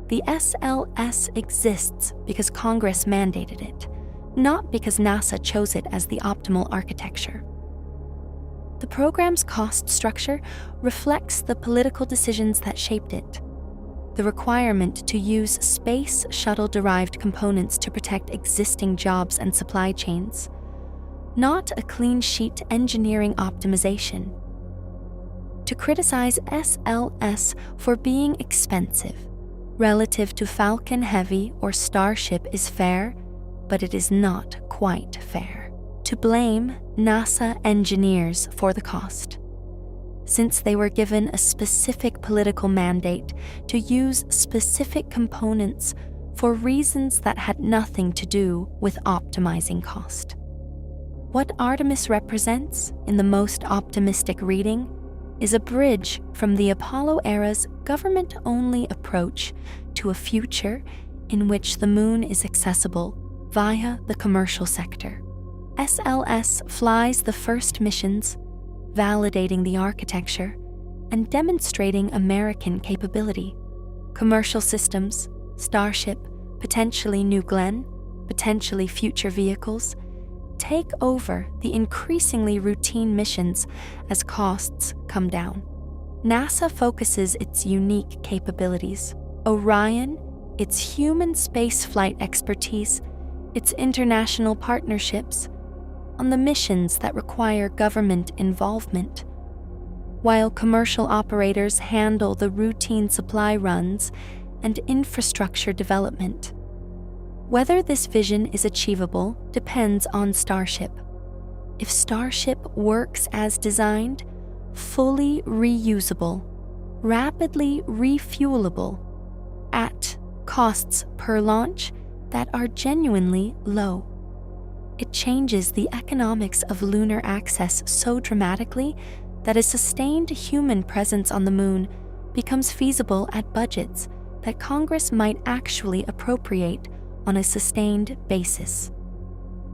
The SLS exists because Congress mandated it, not because NASA chose it as the optimal architecture. The program's cost structure reflects the political decisions that shaped it. The requirement to use space shuttle-derived components to protect existing jobs and supply chains, not a clean-sheet engineering optimization. To criticize SLS for being expensive relative to Falcon Heavy or Starship is fair, but it is not quite fair. To blame NASA engineers for the cost, since they were given a specific political mandate to use specific components for reasons that had nothing to do with optimizing cost. What Artemis represents, in the most optimistic reading, is a bridge from the Apollo era's government-only approach to a future in which the moon is accessible via the commercial sector. SLS flies the first missions, validating the architecture and demonstrating American capability. Commercial systems, Starship, potentially New Glenn, potentially future vehicles, take over the increasingly routine missions as costs come down. NASA focuses its unique capabilities, Orion, its human spaceflight expertise, its international partnerships, on the missions that require government involvement, while commercial operators handle the routine supply runs and infrastructure development. Whether this vision is achievable depends on Starship. If Starship works as designed, fully reusable, rapidly refuelable, at costs per launch that are genuinely low, it changes the economics of lunar access so dramatically that a sustained human presence on the moon becomes feasible at budgets that Congress might actually appropriate on a sustained basis.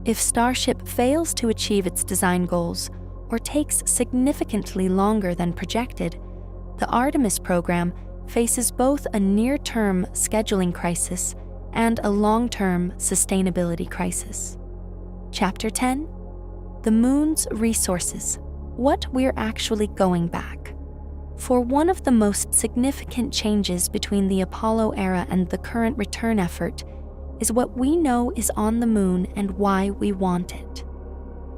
If Starship fails to achieve its design goals or takes significantly longer than projected, the Artemis program faces both a near-term scheduling crisis and a long-term sustainability crisis. Chapter 10: The Moon's Resources. What we're actually going back. For one of the most significant changes between the Apollo era and the current return effort is what we know is on the Moon and why we want it.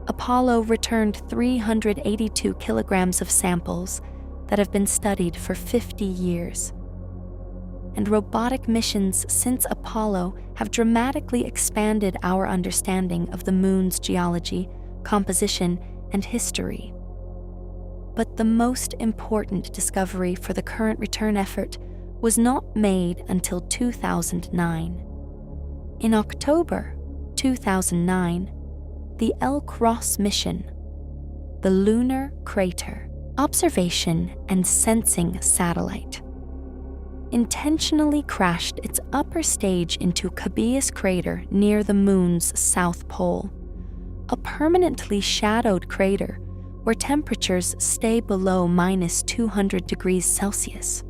Apollo returned 382 kilograms of samples that have been studied for 50 years. And robotic missions since Apollo have dramatically expanded our understanding of the Moon's geology, composition, and history. But the most important discovery for the current return effort was not made until 2009. In October 2009, the El-Cross mission, the Lunar Crater Observation and Sensing Satellite, intentionally crashed its upper stage into Cabeus Crater near the Moon's south pole, a permanently shadowed crater where temperatures stay below -200 degrees Celsius.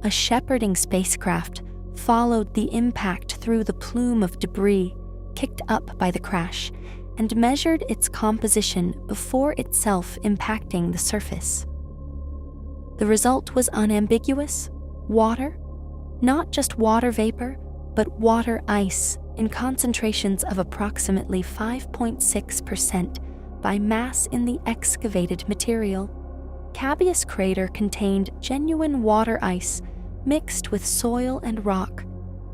A shepherding spacecraft followed the impact through the plume of debris kicked up by the crash and measured its composition before itself impacting the surface. The result was unambiguous: water, not just water vapor, but water ice in concentrations of approximately 5.6% by mass in the excavated material. Cabeus Crater contained genuine water ice mixed with soil and rock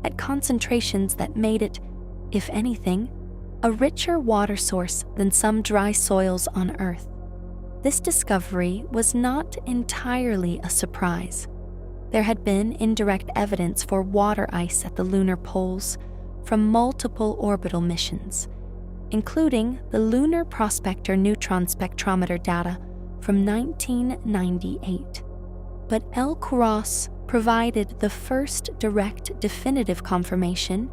at concentrations that made it, if anything, a richer water source than some dry soils on Earth. This discovery was not entirely a surprise. There had been indirect evidence for water ice at the lunar poles from multiple orbital missions, including the Lunar Prospector Neutron Spectrometer data from 1998. But El-Cross provided the first direct definitive confirmation,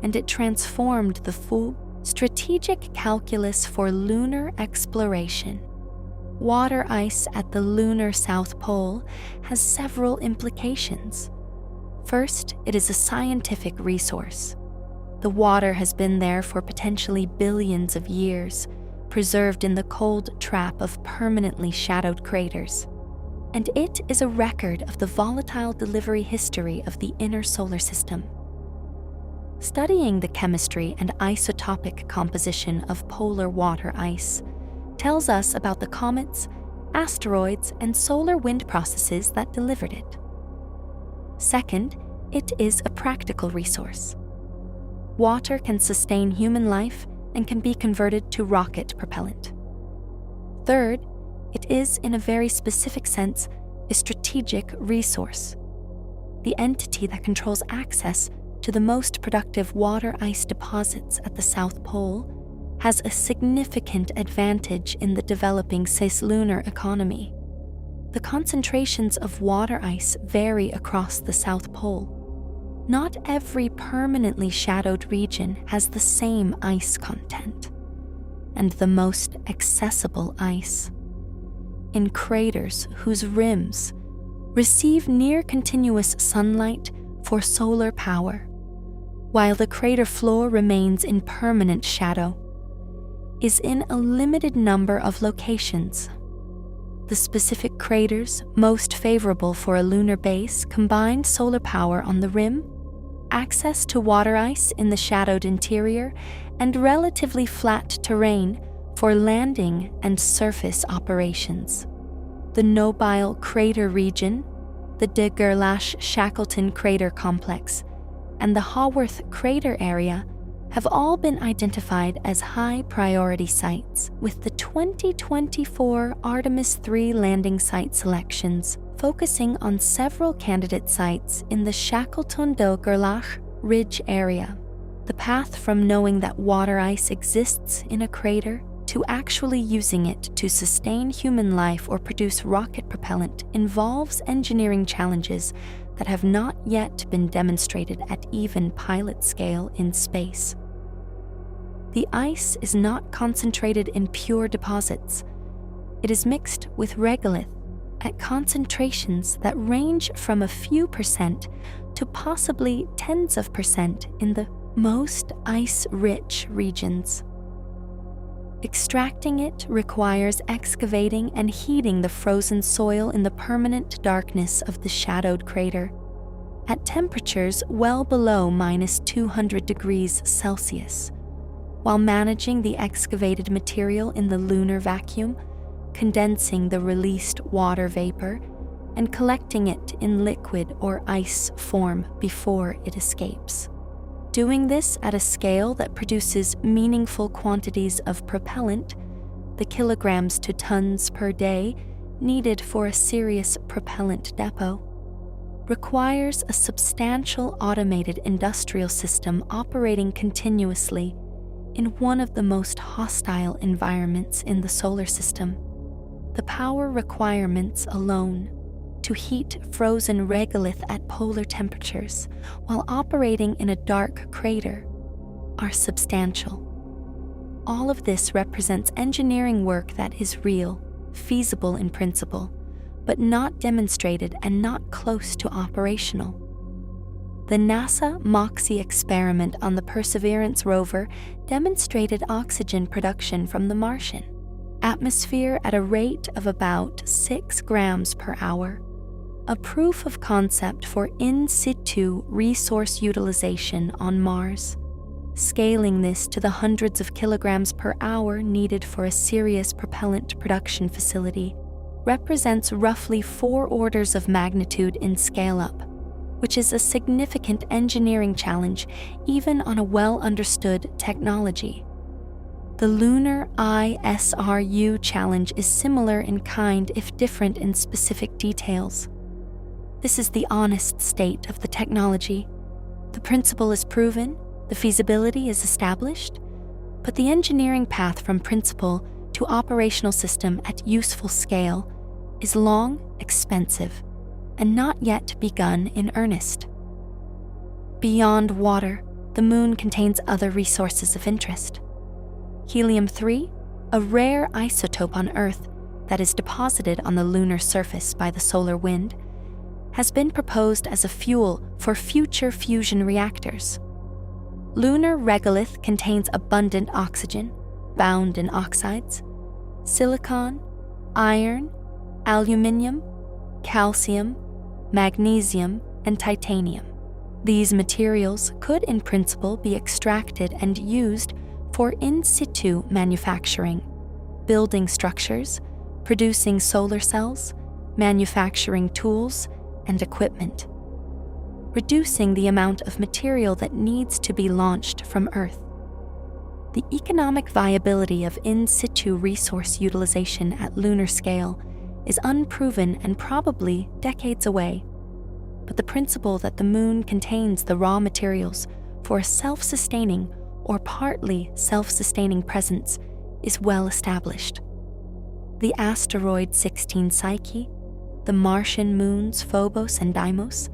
and it transformed the full strategic calculus for lunar exploration. Water ice at the lunar South Pole has several implications. First, it is a scientific resource. The water has been there for potentially billions of years, preserved in the cold trap of permanently shadowed craters. And it is a record of the volatile delivery history of the inner solar system. Studying the chemistry and isotopic composition of polar water ice tells us about the comets, asteroids, and solar wind processes that delivered it. Second, it is a practical resource. Water can sustain human life and can be converted to rocket propellant. Third, it is, in a very specific sense, a strategic resource. The entity that controls access to the most productive water ice deposits at the South Pole has a significant advantage in the developing cislunar economy. The concentrations of water ice vary across the South Pole. Not every permanently shadowed region has the same ice content, and the most accessible ice. In craters whose rims receive near-continuous sunlight for solar power, while the crater floor remains in permanent shadow, is in a limited number of locations. The specific craters most favorable for a lunar base combined solar power on the rim, access to water ice in the shadowed interior, and relatively flat terrain for landing and surface operations. The Nobile Crater region, the de Gerlache-Shackleton Crater Complex, and the Haworth Crater area have all been identified as high-priority sites, with the 2024 Artemis 3 landing site selections focusing on several candidate sites in the Shackleton de Gerlache Ridge area. The path from knowing that water ice exists in a crater to actually using it to sustain human life or produce rocket propellant involves engineering challenges that have not yet been demonstrated at even pilot scale in space. The ice is not concentrated in pure deposits. It is mixed with regolith, at concentrations that range from a few percent to possibly tens of percent in the most ice-rich regions. Extracting it requires excavating and heating the frozen soil in the permanent darkness of the shadowed crater, at temperatures well below -200 degrees Celsius, while managing the excavated material in the lunar vacuum, condensing the released water vapor, and collecting it in liquid or ice form before it escapes. Doing this at a scale that produces meaningful quantities of propellant, the kilograms to tons per day needed for a serious propellant depot, requires a substantial automated industrial system operating continuously in one of the most hostile environments in the solar system. The power requirements alone to heat frozen regolith at polar temperatures while operating in a dark crater are substantial. All of this represents engineering work that is real, feasible in principle, but not demonstrated and not close to operational. The NASA MOXIE experiment on the Perseverance rover demonstrated oxygen production from the Martian atmosphere at a rate of about 6 grams per hour, a proof of concept for in situ resource utilization on Mars. Scaling this to the hundreds of kilograms per hour needed for a serious propellant production facility represents roughly 4 orders of magnitude in scale-up, which is a significant engineering challenge even on a well-understood technology. The Lunar ISRU challenge is similar in kind if different in specific details. This is the honest state of the technology. The principle is proven, the feasibility is established, but the engineering path from principle to operational system at useful scale is long, expensive, and not yet begun in earnest. Beyond water, the Moon contains other resources of interest. Helium-3, a rare isotope on Earth that is deposited on the lunar surface by the solar wind, has been proposed as a fuel for future fusion reactors. Lunar regolith contains abundant oxygen, bound in oxides, silicon, iron, aluminium, calcium, magnesium, and titanium. These materials could in principle be extracted and used for in situ manufacturing, building structures, producing solar cells, manufacturing tools and equipment, reducing the amount of material that needs to be launched from Earth. The economic viability of in situ resource utilization at lunar scale is unproven and probably decades away, but the principle that the Moon contains the raw materials for a self-sustaining or partly self-sustaining presence is well established. The asteroid 16 Psyche, the Martian moons Phobos and Deimos,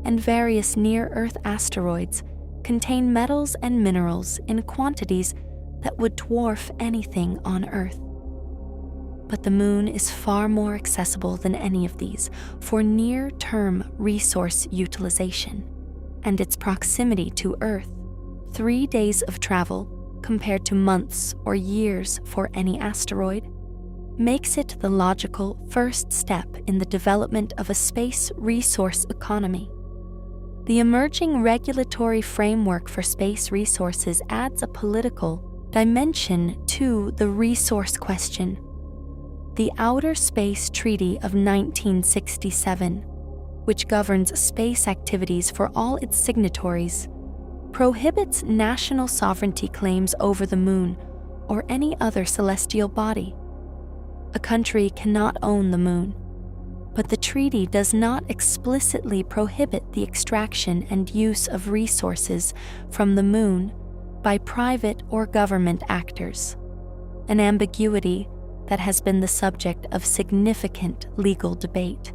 and various near-Earth asteroids contain metals and minerals in quantities that would dwarf anything on Earth. But the Moon is far more accessible than any of these for near-term resource utilization, and its proximity to Earth, 3 days of travel compared to months or years for any asteroid, makes it the logical first step in the development of a space resource economy. The emerging regulatory framework for space resources adds a political dimension to the resource question. The Outer Space Treaty of 1967, which governs space activities for all its signatories, prohibits national sovereignty claims over the Moon or any other celestial body. A country cannot own the Moon, but the treaty does not explicitly prohibit the extraction and use of resources from the Moon by private or government actors, an ambiguity that has been the subject of significant legal debate.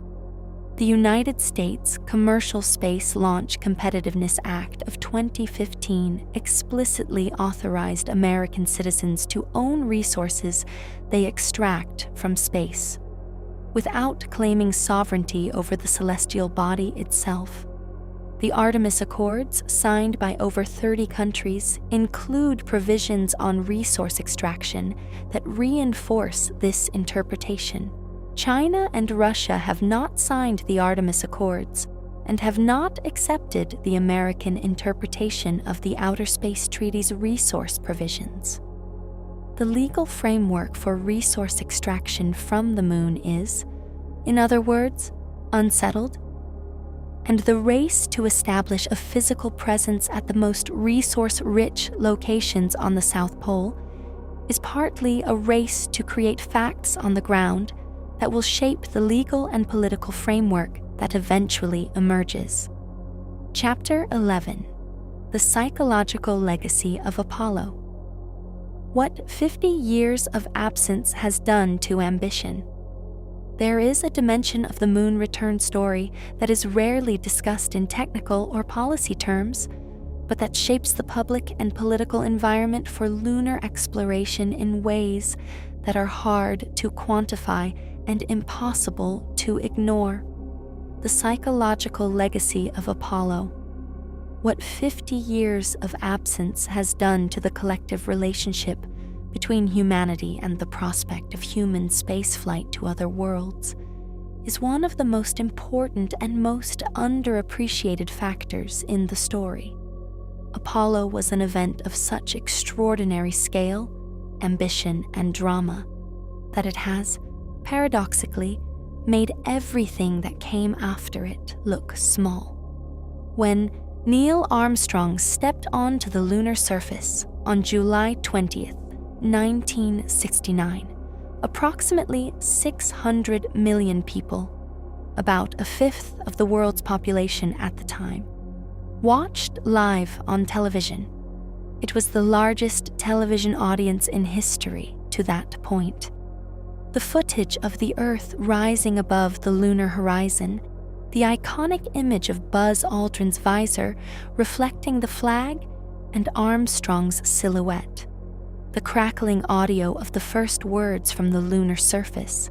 The United States Commercial Space Launch Competitiveness Act of 2015 explicitly authorized American citizens to own resources they extract from space. without claiming sovereignty over the celestial body itself. The Artemis Accords, signed by over 30 countries, include provisions on resource extraction that reinforce this interpretation. China and Russia have not signed the Artemis Accords and have not accepted the American interpretation of the Outer Space Treaty's resource provisions. The legal framework for resource extraction from the moon is, in other words, unsettled, and the race to establish a physical presence at the most resource-rich locations on the South Pole is partly a race to create facts on the ground that will shape the legal and political framework that eventually emerges. Chapter 11: The Psychological Legacy of Apollo. What 50 years of absence has done to ambition. There is a dimension of the moon return story that is rarely discussed in technical or policy terms, but that shapes the public and political environment for lunar exploration in ways that are hard to quantify and impossible to ignore. The psychological legacy of Apollo. What 50 years of absence has done to the collective relationship between humanity and the prospect of human spaceflight to other worlds is one of the most important and most underappreciated factors in the story. Apollo was an event of such extraordinary scale, ambition, and drama that it has, paradoxically, made everything that came after it look small. When Neil Armstrong stepped onto the lunar surface on July 20th, 1969, approximately 600 million people, about a fifth of the world's population at the time, watched live on television. It was the largest television audience in history to that point. The footage of the Earth rising above the lunar horizon, the iconic image of Buzz Aldrin's visor reflecting the flag, and Armstrong's silhouette, the crackling audio of the first words from the lunar surface.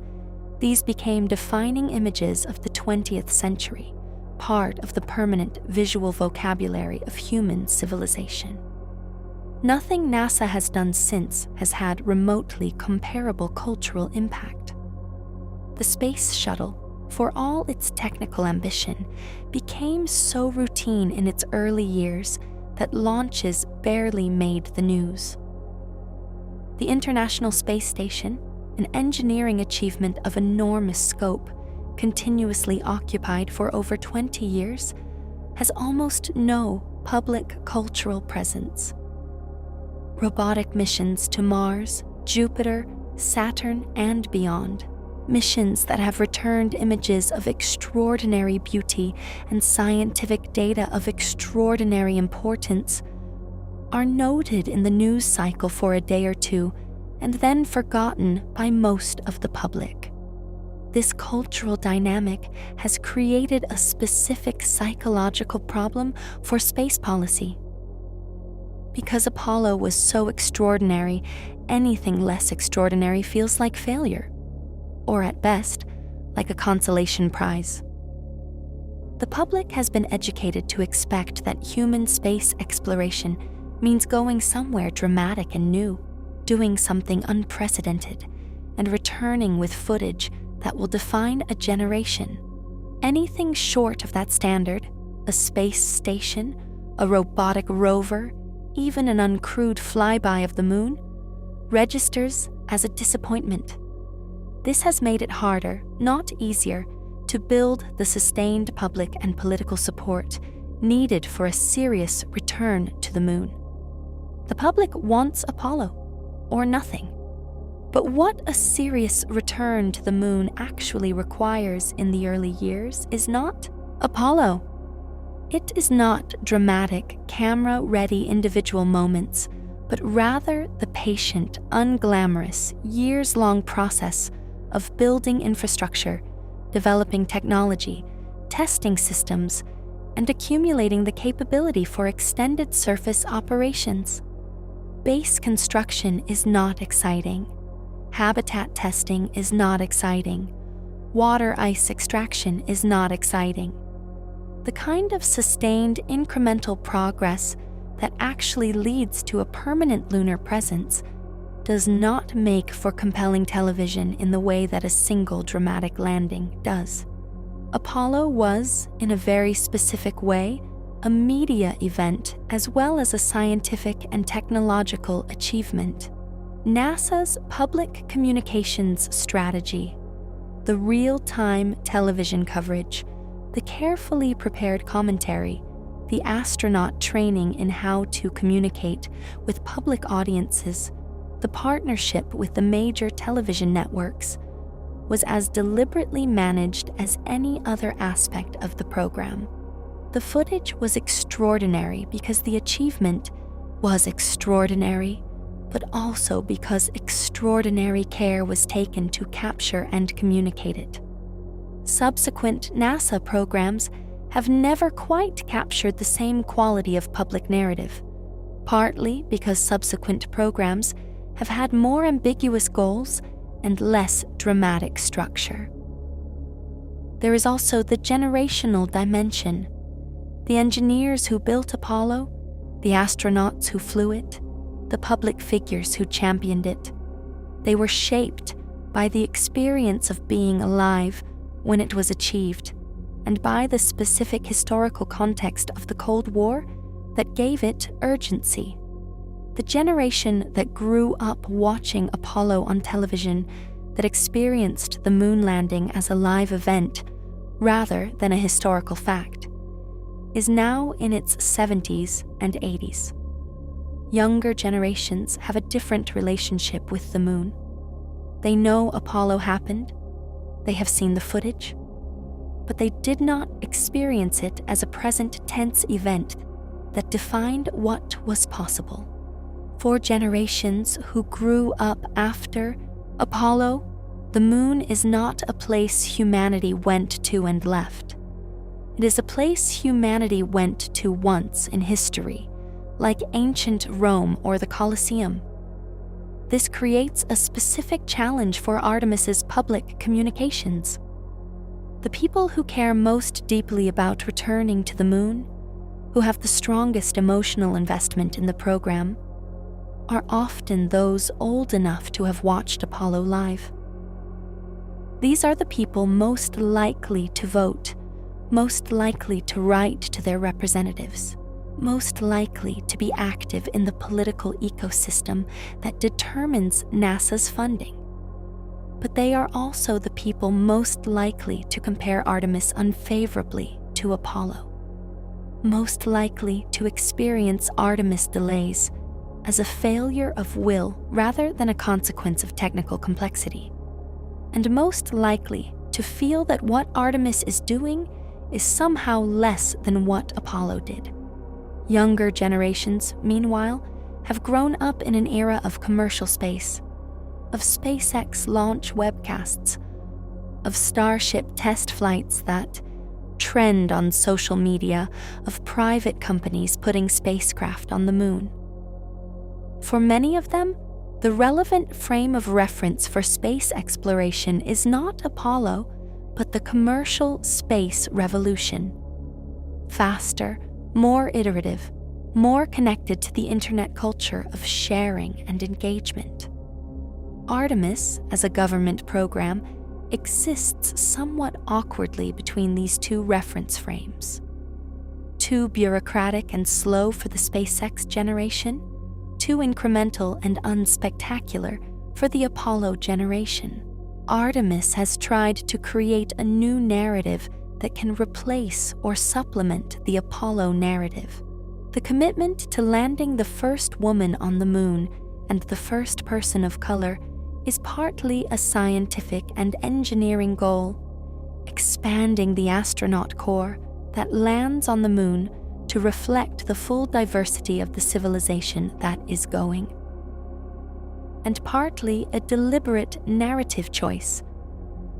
These became defining images of the 20th century, part of the permanent visual vocabulary of human civilization. Nothing NASA has done since has had remotely comparable cultural impact. The space shuttle, for all its technical ambition, became so routine in its early years that launches barely made the news. The International Space Station, an engineering achievement of enormous scope, continuously occupied for over 20 years, has almost no public cultural presence. Robotic missions to Mars, Jupiter, Saturn, and beyond, missions that have returned images of extraordinary beauty and scientific data of extraordinary importance, are noted in the news cycle for a day or two and then forgotten by most of the public. This cultural dynamic has created a specific psychological problem for space policy. Because Apollo was so extraordinary, anything less extraordinary feels like failure, or at best, like a consolation prize. The public has been educated to expect that human space exploration means going somewhere dramatic and new, doing something unprecedented, and returning with footage that will define a generation. Anything short of that standard, a space station, a robotic rover, even an uncrewed flyby of the moon, registers as a disappointment. This has made it harder, not easier, to build the sustained public and political support needed for a serious return to the moon. The public wants Apollo, or nothing. But what a serious return to the moon actually requires in the early years is not Apollo. It is not dramatic, camera-ready individual moments, but rather the patient, unglamorous, years-long process of building infrastructure, developing technology, testing systems, and accumulating the capability for extended surface operations. Base construction is not exciting. Habitat testing is not exciting. water ice extraction is not exciting. The kind of sustained incremental progress that actually leads to a permanent lunar presence does not make for compelling television in the way that a single dramatic landing does. Apollo was, in a very specific way, a media event as well as a scientific and technological achievement. NASA's public communications strategy, the real-time television coverage, the carefully prepared commentary, the astronaut training in how to communicate with public audiences, the partnership with the major television networks, was as deliberately managed as any other aspect of the program. The footage was extraordinary because the achievement was extraordinary, but also because extraordinary care was taken to capture and communicate it. Subsequent NASA programs have never quite captured the same quality of public narrative, partly because subsequent programs have had more ambiguous goals and less dramatic structure. There is also the generational dimension. The engineers who built Apollo, the astronauts who flew it, the public figures who championed it, they were shaped by the experience of being alive when it was achieved, and by the specific historical context of the Cold War that gave it urgency. The generation that grew up watching Apollo on television, that experienced the moon landing as a live event rather than a historical fact, is now in its 70s and 80s. Younger generations have a different relationship with the moon. They know Apollo happened, they have seen the footage, but they did not experience it as a present tense event that defined what was possible. For generations who grew up after Apollo, the moon is not a place humanity went to and left. It is a place humanity went to once in history, like ancient Rome or the Colosseum. This creates a specific challenge for Artemis's public communications. The people who care most deeply about returning to the moon, who have the strongest emotional investment in the program, are often those old enough to have watched Apollo live. These are the people most likely to vote, most likely to write to their representatives, most likely to be active in the political ecosystem that determines NASA's funding. But they are also the people most likely to compare Artemis unfavorably to Apollo, most likely to experience Artemis delays as a failure of will rather than a consequence of technical complexity, and most likely to feel that what Artemis is doing is somehow less than what Apollo did. Younger generations, meanwhile, have grown up in an era of commercial space, of SpaceX launch webcasts, of Starship test flights that trend on social media, of private companies putting spacecraft on the moon. For many of them, the relevant frame of reference for space exploration is not Apollo, but the commercial space revolution. Faster, more iterative, more connected to the internet culture of sharing and engagement. Artemis, as a government program, exists somewhat awkwardly between these two reference frames. Too bureaucratic and slow for the SpaceX generation, too incremental and unspectacular for the Apollo generation. Artemis has tried to create a new narrative that can replace or supplement the Apollo narrative. The commitment to landing the first woman on the moon and the first person of color is partly a scientific and engineering goal, expanding the astronaut corps that lands on the moon to reflect the full diversity of the civilization that is going, and partly a deliberate narrative choice,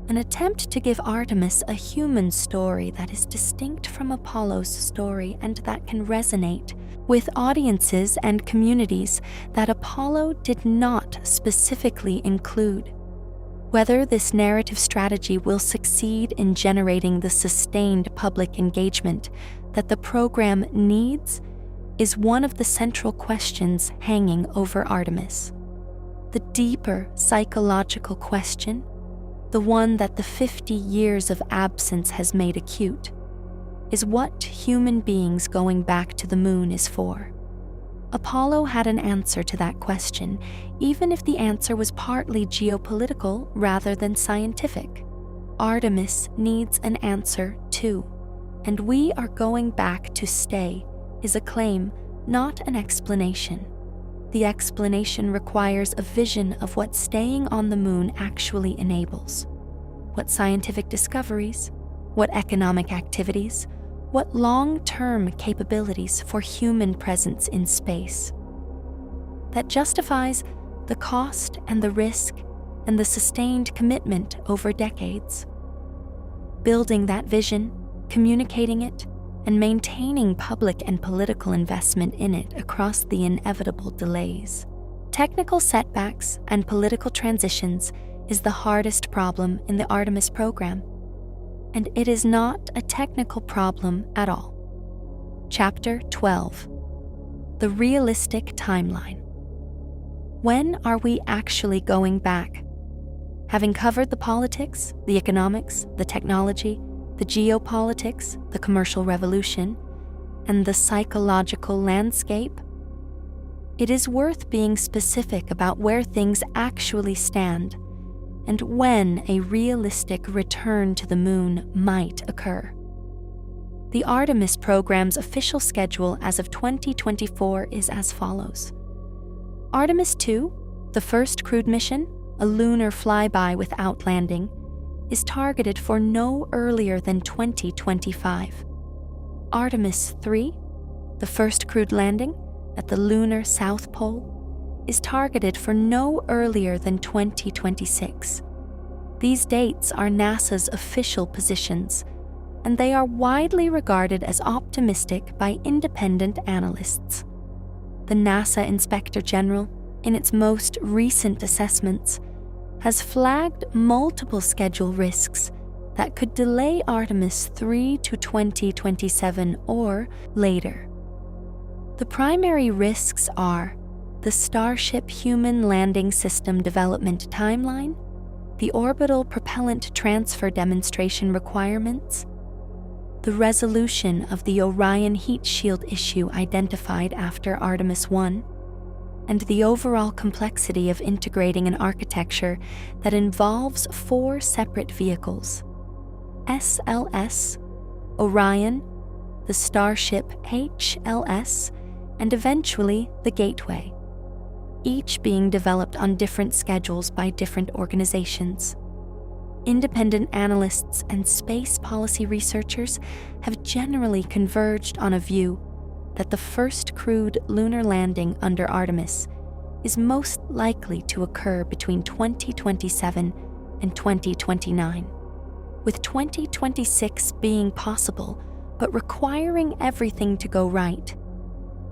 an attempt to give Artemis a human story that is distinct from Apollo's story and that can resonate with audiences and communities that Apollo did not specifically include. Whether this narrative strategy will succeed in generating the sustained public engagement that the program needs is one of the central questions hanging over Artemis. The deeper psychological question, the one that the 50 years of absence has made acute, is what human beings going back to the moon is for. Apollo had an answer to that question, even if the answer was partly geopolitical rather than scientific. Artemis needs an answer too, and we are going back to stay is a claim, not an explanation. The explanation requires a vision of what staying on the moon actually enables. What scientific discoveries, what economic activities, what long-term capabilities for human presence in space. That justifies the cost and the risk and the sustained commitment over decades. Building that vision, communicating it, and maintaining public and political investment in it across the inevitable delays. Technical setbacks and political transitions is the hardest problem in the Artemis program, and it is not a technical problem at all. Chapter 12. The Realistic Timeline. When are we actually going back? Having covered the politics, the economics, the technology, the geopolitics, the commercial revolution, and the psychological landscape, it is worth being specific about where things actually stand and when a realistic return to the moon might occur. The Artemis program's official schedule as of 2024 is as follows. Artemis 2, the first crewed mission, a lunar flyby without landing, is targeted for no earlier than 2025. Artemis 3, the first crewed landing at the lunar South Pole, is targeted for no earlier than 2026. These dates are NASA's official positions, and they are widely regarded as optimistic by independent analysts. The NASA Inspector General, in its most recent assessments, has flagged multiple schedule risks that could delay Artemis 3 to 2027 or later. The primary risks are the Starship Human Landing System development timeline, the orbital propellant transfer demonstration requirements, the resolution of the Orion heat shield issue identified after Artemis 1, and the overall complexity of integrating an architecture that involves 4 separate vehicles: SLS, Orion, the Starship HLS, and eventually the Gateway, each being developed on different schedules by different organizations. Independent analysts and space policy researchers have generally converged on a view that the first crewed lunar landing under Artemis is most likely to occur between 2027 and 2029, with 2026 being possible but requiring everything to go right,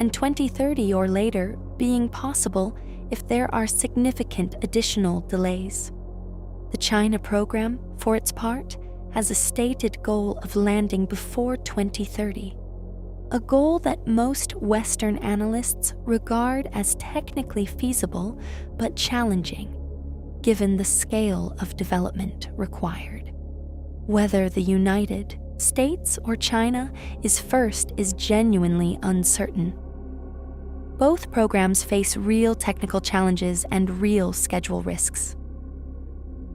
and 2030 or later being possible if there are significant additional delays. The China program, for its part, has a stated goal of landing before 2030, a goal that most Western analysts regard as technically feasible but challenging, given the scale of development required. Whether the United States or China is first is genuinely uncertain. Both programs face real technical challenges and real schedule risks.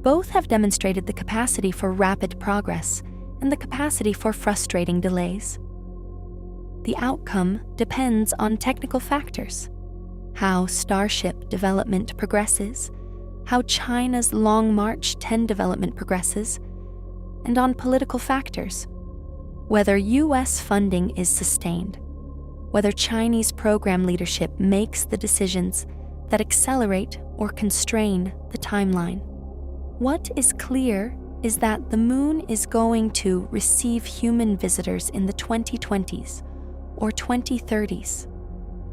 Both have demonstrated the capacity for rapid progress and the capacity for frustrating delays. The outcome depends on technical factors: how Starship development progresses, how China's Long March 10 development progresses, and on political factors: whether U.S. funding is sustained, whether Chinese program leadership makes the decisions that accelerate or constrain the timeline. What is clear is that the moon is going to receive human visitors in the 2020s or 2030s.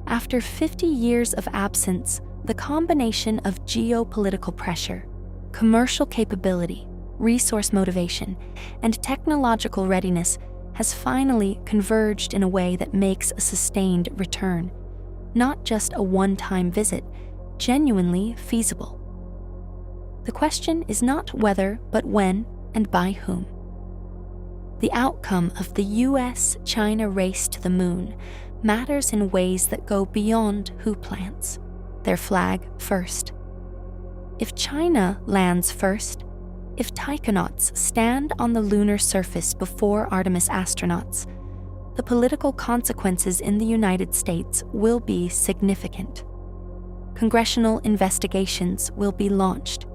After 50 years of absence, the combination of geopolitical pressure, Commercial capability, resource motivation, and technological readiness has finally converged in a way that makes a sustained return, not just a one-time visit, genuinely feasible. The question is not whether, but when and by whom. The outcome of the US-China race to the moon matters in ways that go beyond who plants their flag first. If China lands first, if taikonauts stand on the lunar surface before Artemis astronauts, the political consequences in the United States will be significant. Congressional investigations will be launched.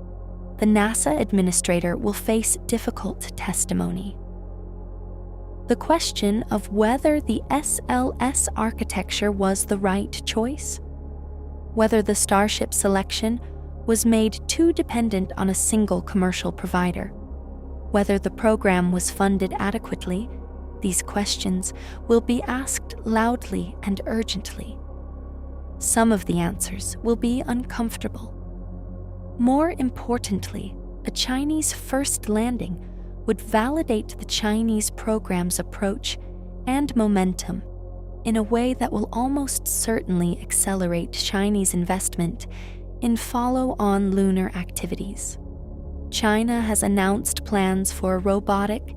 The NASA administrator will face difficult testimony. The question of whether the SLS architecture was the right choice, whether the Starship selection was made too dependent on a single commercial provider, whether the program was funded adequately, these questions will be asked loudly and urgently. Some of the answers will be uncomfortable. More importantly, a Chinese first landing would validate the Chinese program's approach and momentum in a way that will almost certainly accelerate Chinese investment in follow-on lunar activities. China has announced plans for a robotic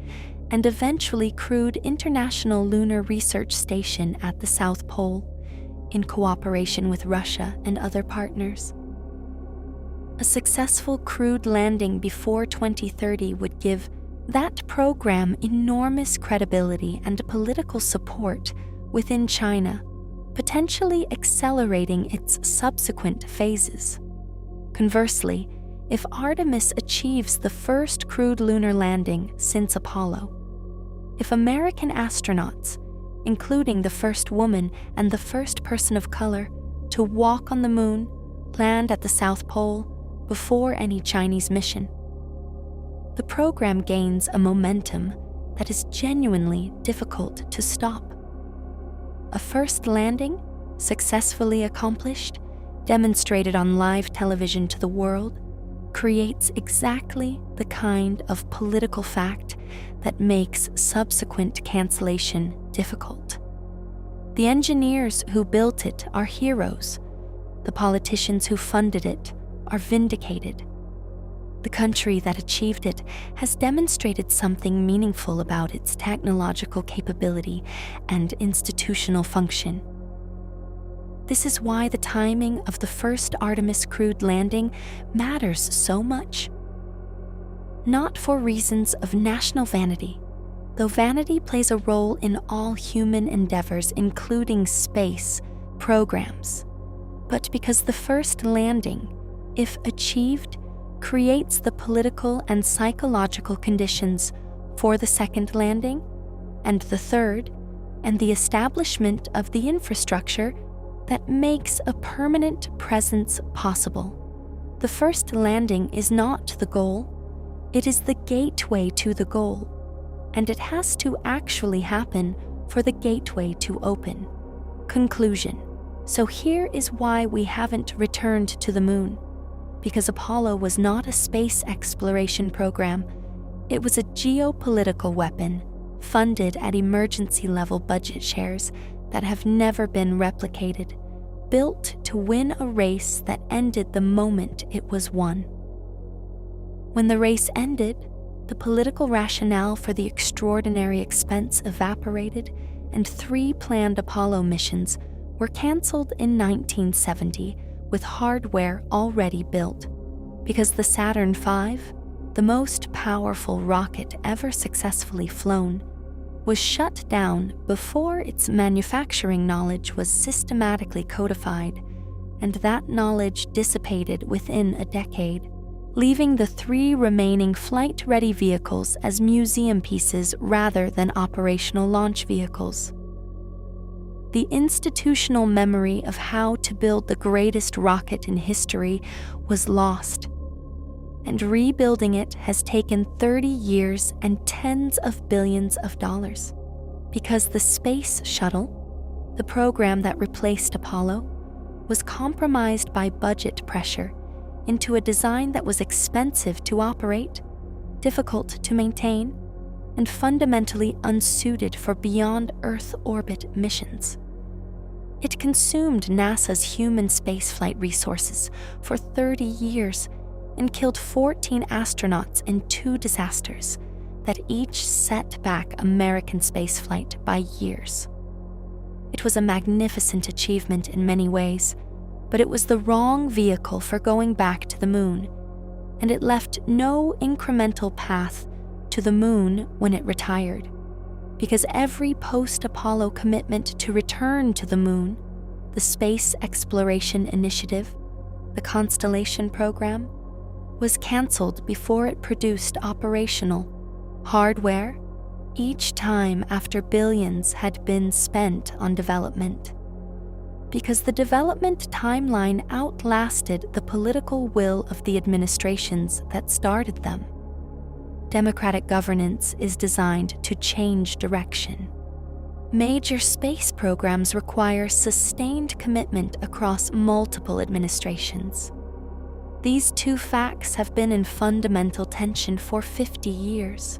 and eventually crewed International Lunar Research Station at the South Pole, in cooperation with Russia and other partners. A successful crewed landing before 2030 would give that program enormous credibility and political support within China, potentially accelerating its subsequent phases. Conversely, if Artemis achieves the first crewed lunar landing since Apollo, if American astronauts, including the first woman and the first person of color to walk on the moon, land at the South Pole before any Chinese mission, the program gains a momentum that is genuinely difficult to stop. A first landing, successfully accomplished, demonstrated on live television to the world, creates exactly the kind of political fact that makes subsequent cancellation difficult. The engineers who built it are heroes. The politicians who funded it are vindicated. The country that achieved it has demonstrated something meaningful about its technological capability and institutional function. This is why the timing of the first Artemis crewed landing matters so much. Not for reasons of national vanity, though vanity plays a role in all human endeavors, including space programs, but because the first landing, if achieved, creates the political and psychological conditions for the second landing, and the third, and the establishment of the infrastructure that makes a permanent presence possible. The first landing is not the goal, it is the gateway to the goal, and it has to actually happen for the gateway to open. Conclusion. So here is why we haven't returned to the moon. Because Apollo was not a space exploration program, it was a geopolitical weapon funded at emergency-level budget shares that have never been replicated, built to win a race that ended the moment it was won. When the race ended, the political rationale for the extraordinary expense evaporated, and 3 planned Apollo missions were canceled in 1970 with hardware already built, because the Saturn V, the most powerful rocket ever successfully flown, was shut down before its manufacturing knowledge was systematically codified, and that knowledge dissipated within a decade, leaving the 3 remaining flight-ready vehicles as museum pieces rather than operational launch vehicles. The institutional memory of how to build the greatest rocket in history was lost, and rebuilding it has taken 30 years and tens of billions of dollars, because the Space Shuttle, the program that replaced Apollo, was compromised by budget pressure into a design that was expensive to operate, difficult to maintain, and fundamentally unsuited for beyond Earth orbit missions. It consumed NASA's human spaceflight resources for 30 years and killed 14 astronauts in 2 disasters that each set back American spaceflight by years. It was a magnificent achievement in many ways, but it was the wrong vehicle for going back to the moon, and it left no incremental path to the moon when it retired, because every post-Apollo commitment to return to the moon, the Space Exploration Initiative, the Constellation program, was cancelled before it produced operational hardware each time after billions had been spent on development. Because the development timeline outlasted the political will of the administrations that started them. Democratic governance is designed to change direction. Major space programs require sustained commitment across multiple administrations. These 2 facts have been in fundamental tension for 50 years.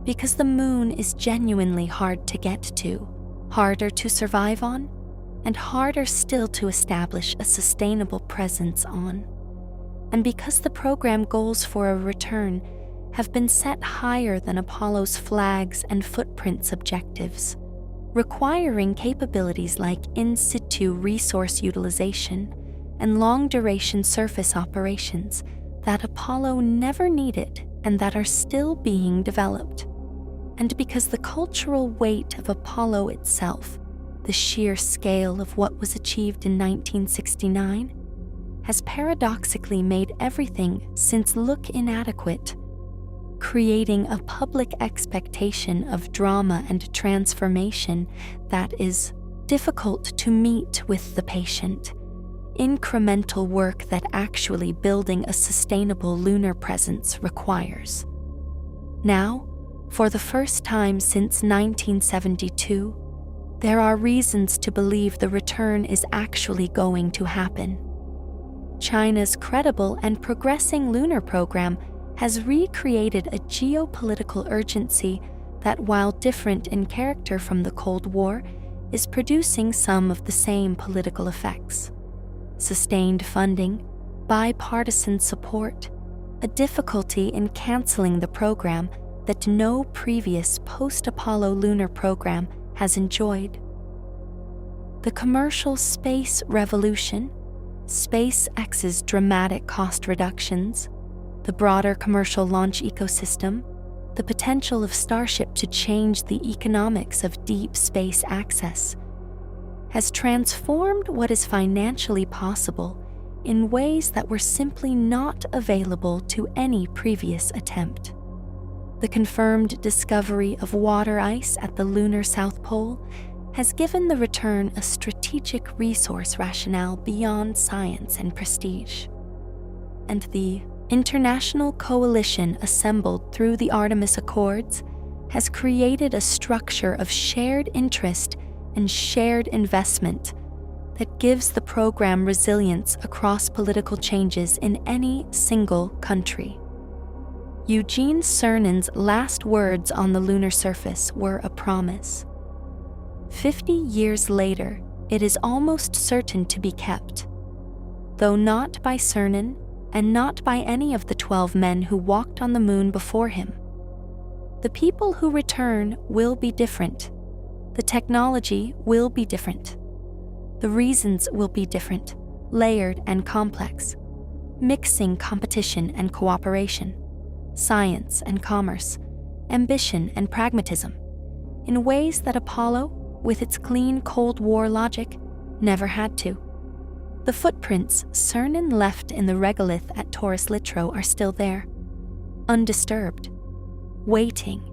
Because the moon is genuinely hard to get to, harder to survive on, and harder still to establish a sustainable presence on. And because the program goals for a return have been set higher than Apollo's flags and footprints objectives, requiring capabilities like in situ resource utilization and long-duration surface operations that Apollo never needed and that are still being developed. And because the cultural weight of Apollo itself, the sheer scale of what was achieved in 1969, has paradoxically made everything since look inadequate, creating a public expectation of drama and transformation that is difficult to meet with the patient, incremental work that actually building a sustainable lunar presence requires. Now, for the first time since 1972, there are reasons to believe the return is actually going to happen. China's credible and progressing lunar program has recreated a geopolitical urgency that, while different in character from the Cold War, is producing some of the same political effects. Sustained funding, bipartisan support, a difficulty in canceling the program that no previous post-Apollo lunar program has enjoyed. The commercial space revolution, SpaceX's dramatic cost reductions, the broader commercial launch ecosystem, the potential of Starship to change the economics of deep space access, has transformed what is financially possible in ways that were simply not available to any previous attempt. The confirmed discovery of water ice at the lunar South Pole has given the return a strategic resource rationale beyond science and prestige. And the international coalition assembled through the Artemis Accords has created a structure of shared interest and shared investment that gives the program resilience across political changes in any single country. Eugene Cernan's last words on the lunar surface were a promise. 50 years later, it is almost certain to be kept, though not by Cernan and not by any of the 12 men who walked on the moon before him. The people who return will be different. The technology will be different. The reasons will be different, layered and complex, mixing competition and cooperation, science and commerce, ambition and pragmatism, in ways that Apollo, with its clean Cold War logic, never had to. The footprints Cernan left in the regolith at Taurus Littrow are still there, undisturbed, waiting.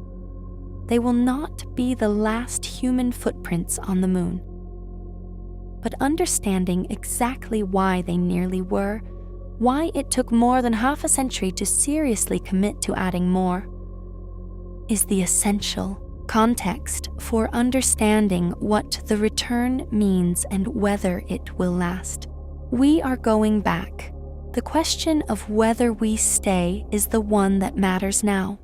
They will not be the last human footprints on the moon. But understanding exactly why they nearly were, why it took more than half a century to seriously commit to adding more, is the essential context for understanding what the return means and whether it will last. We are going back, The question of whether we stay is the one that matters now.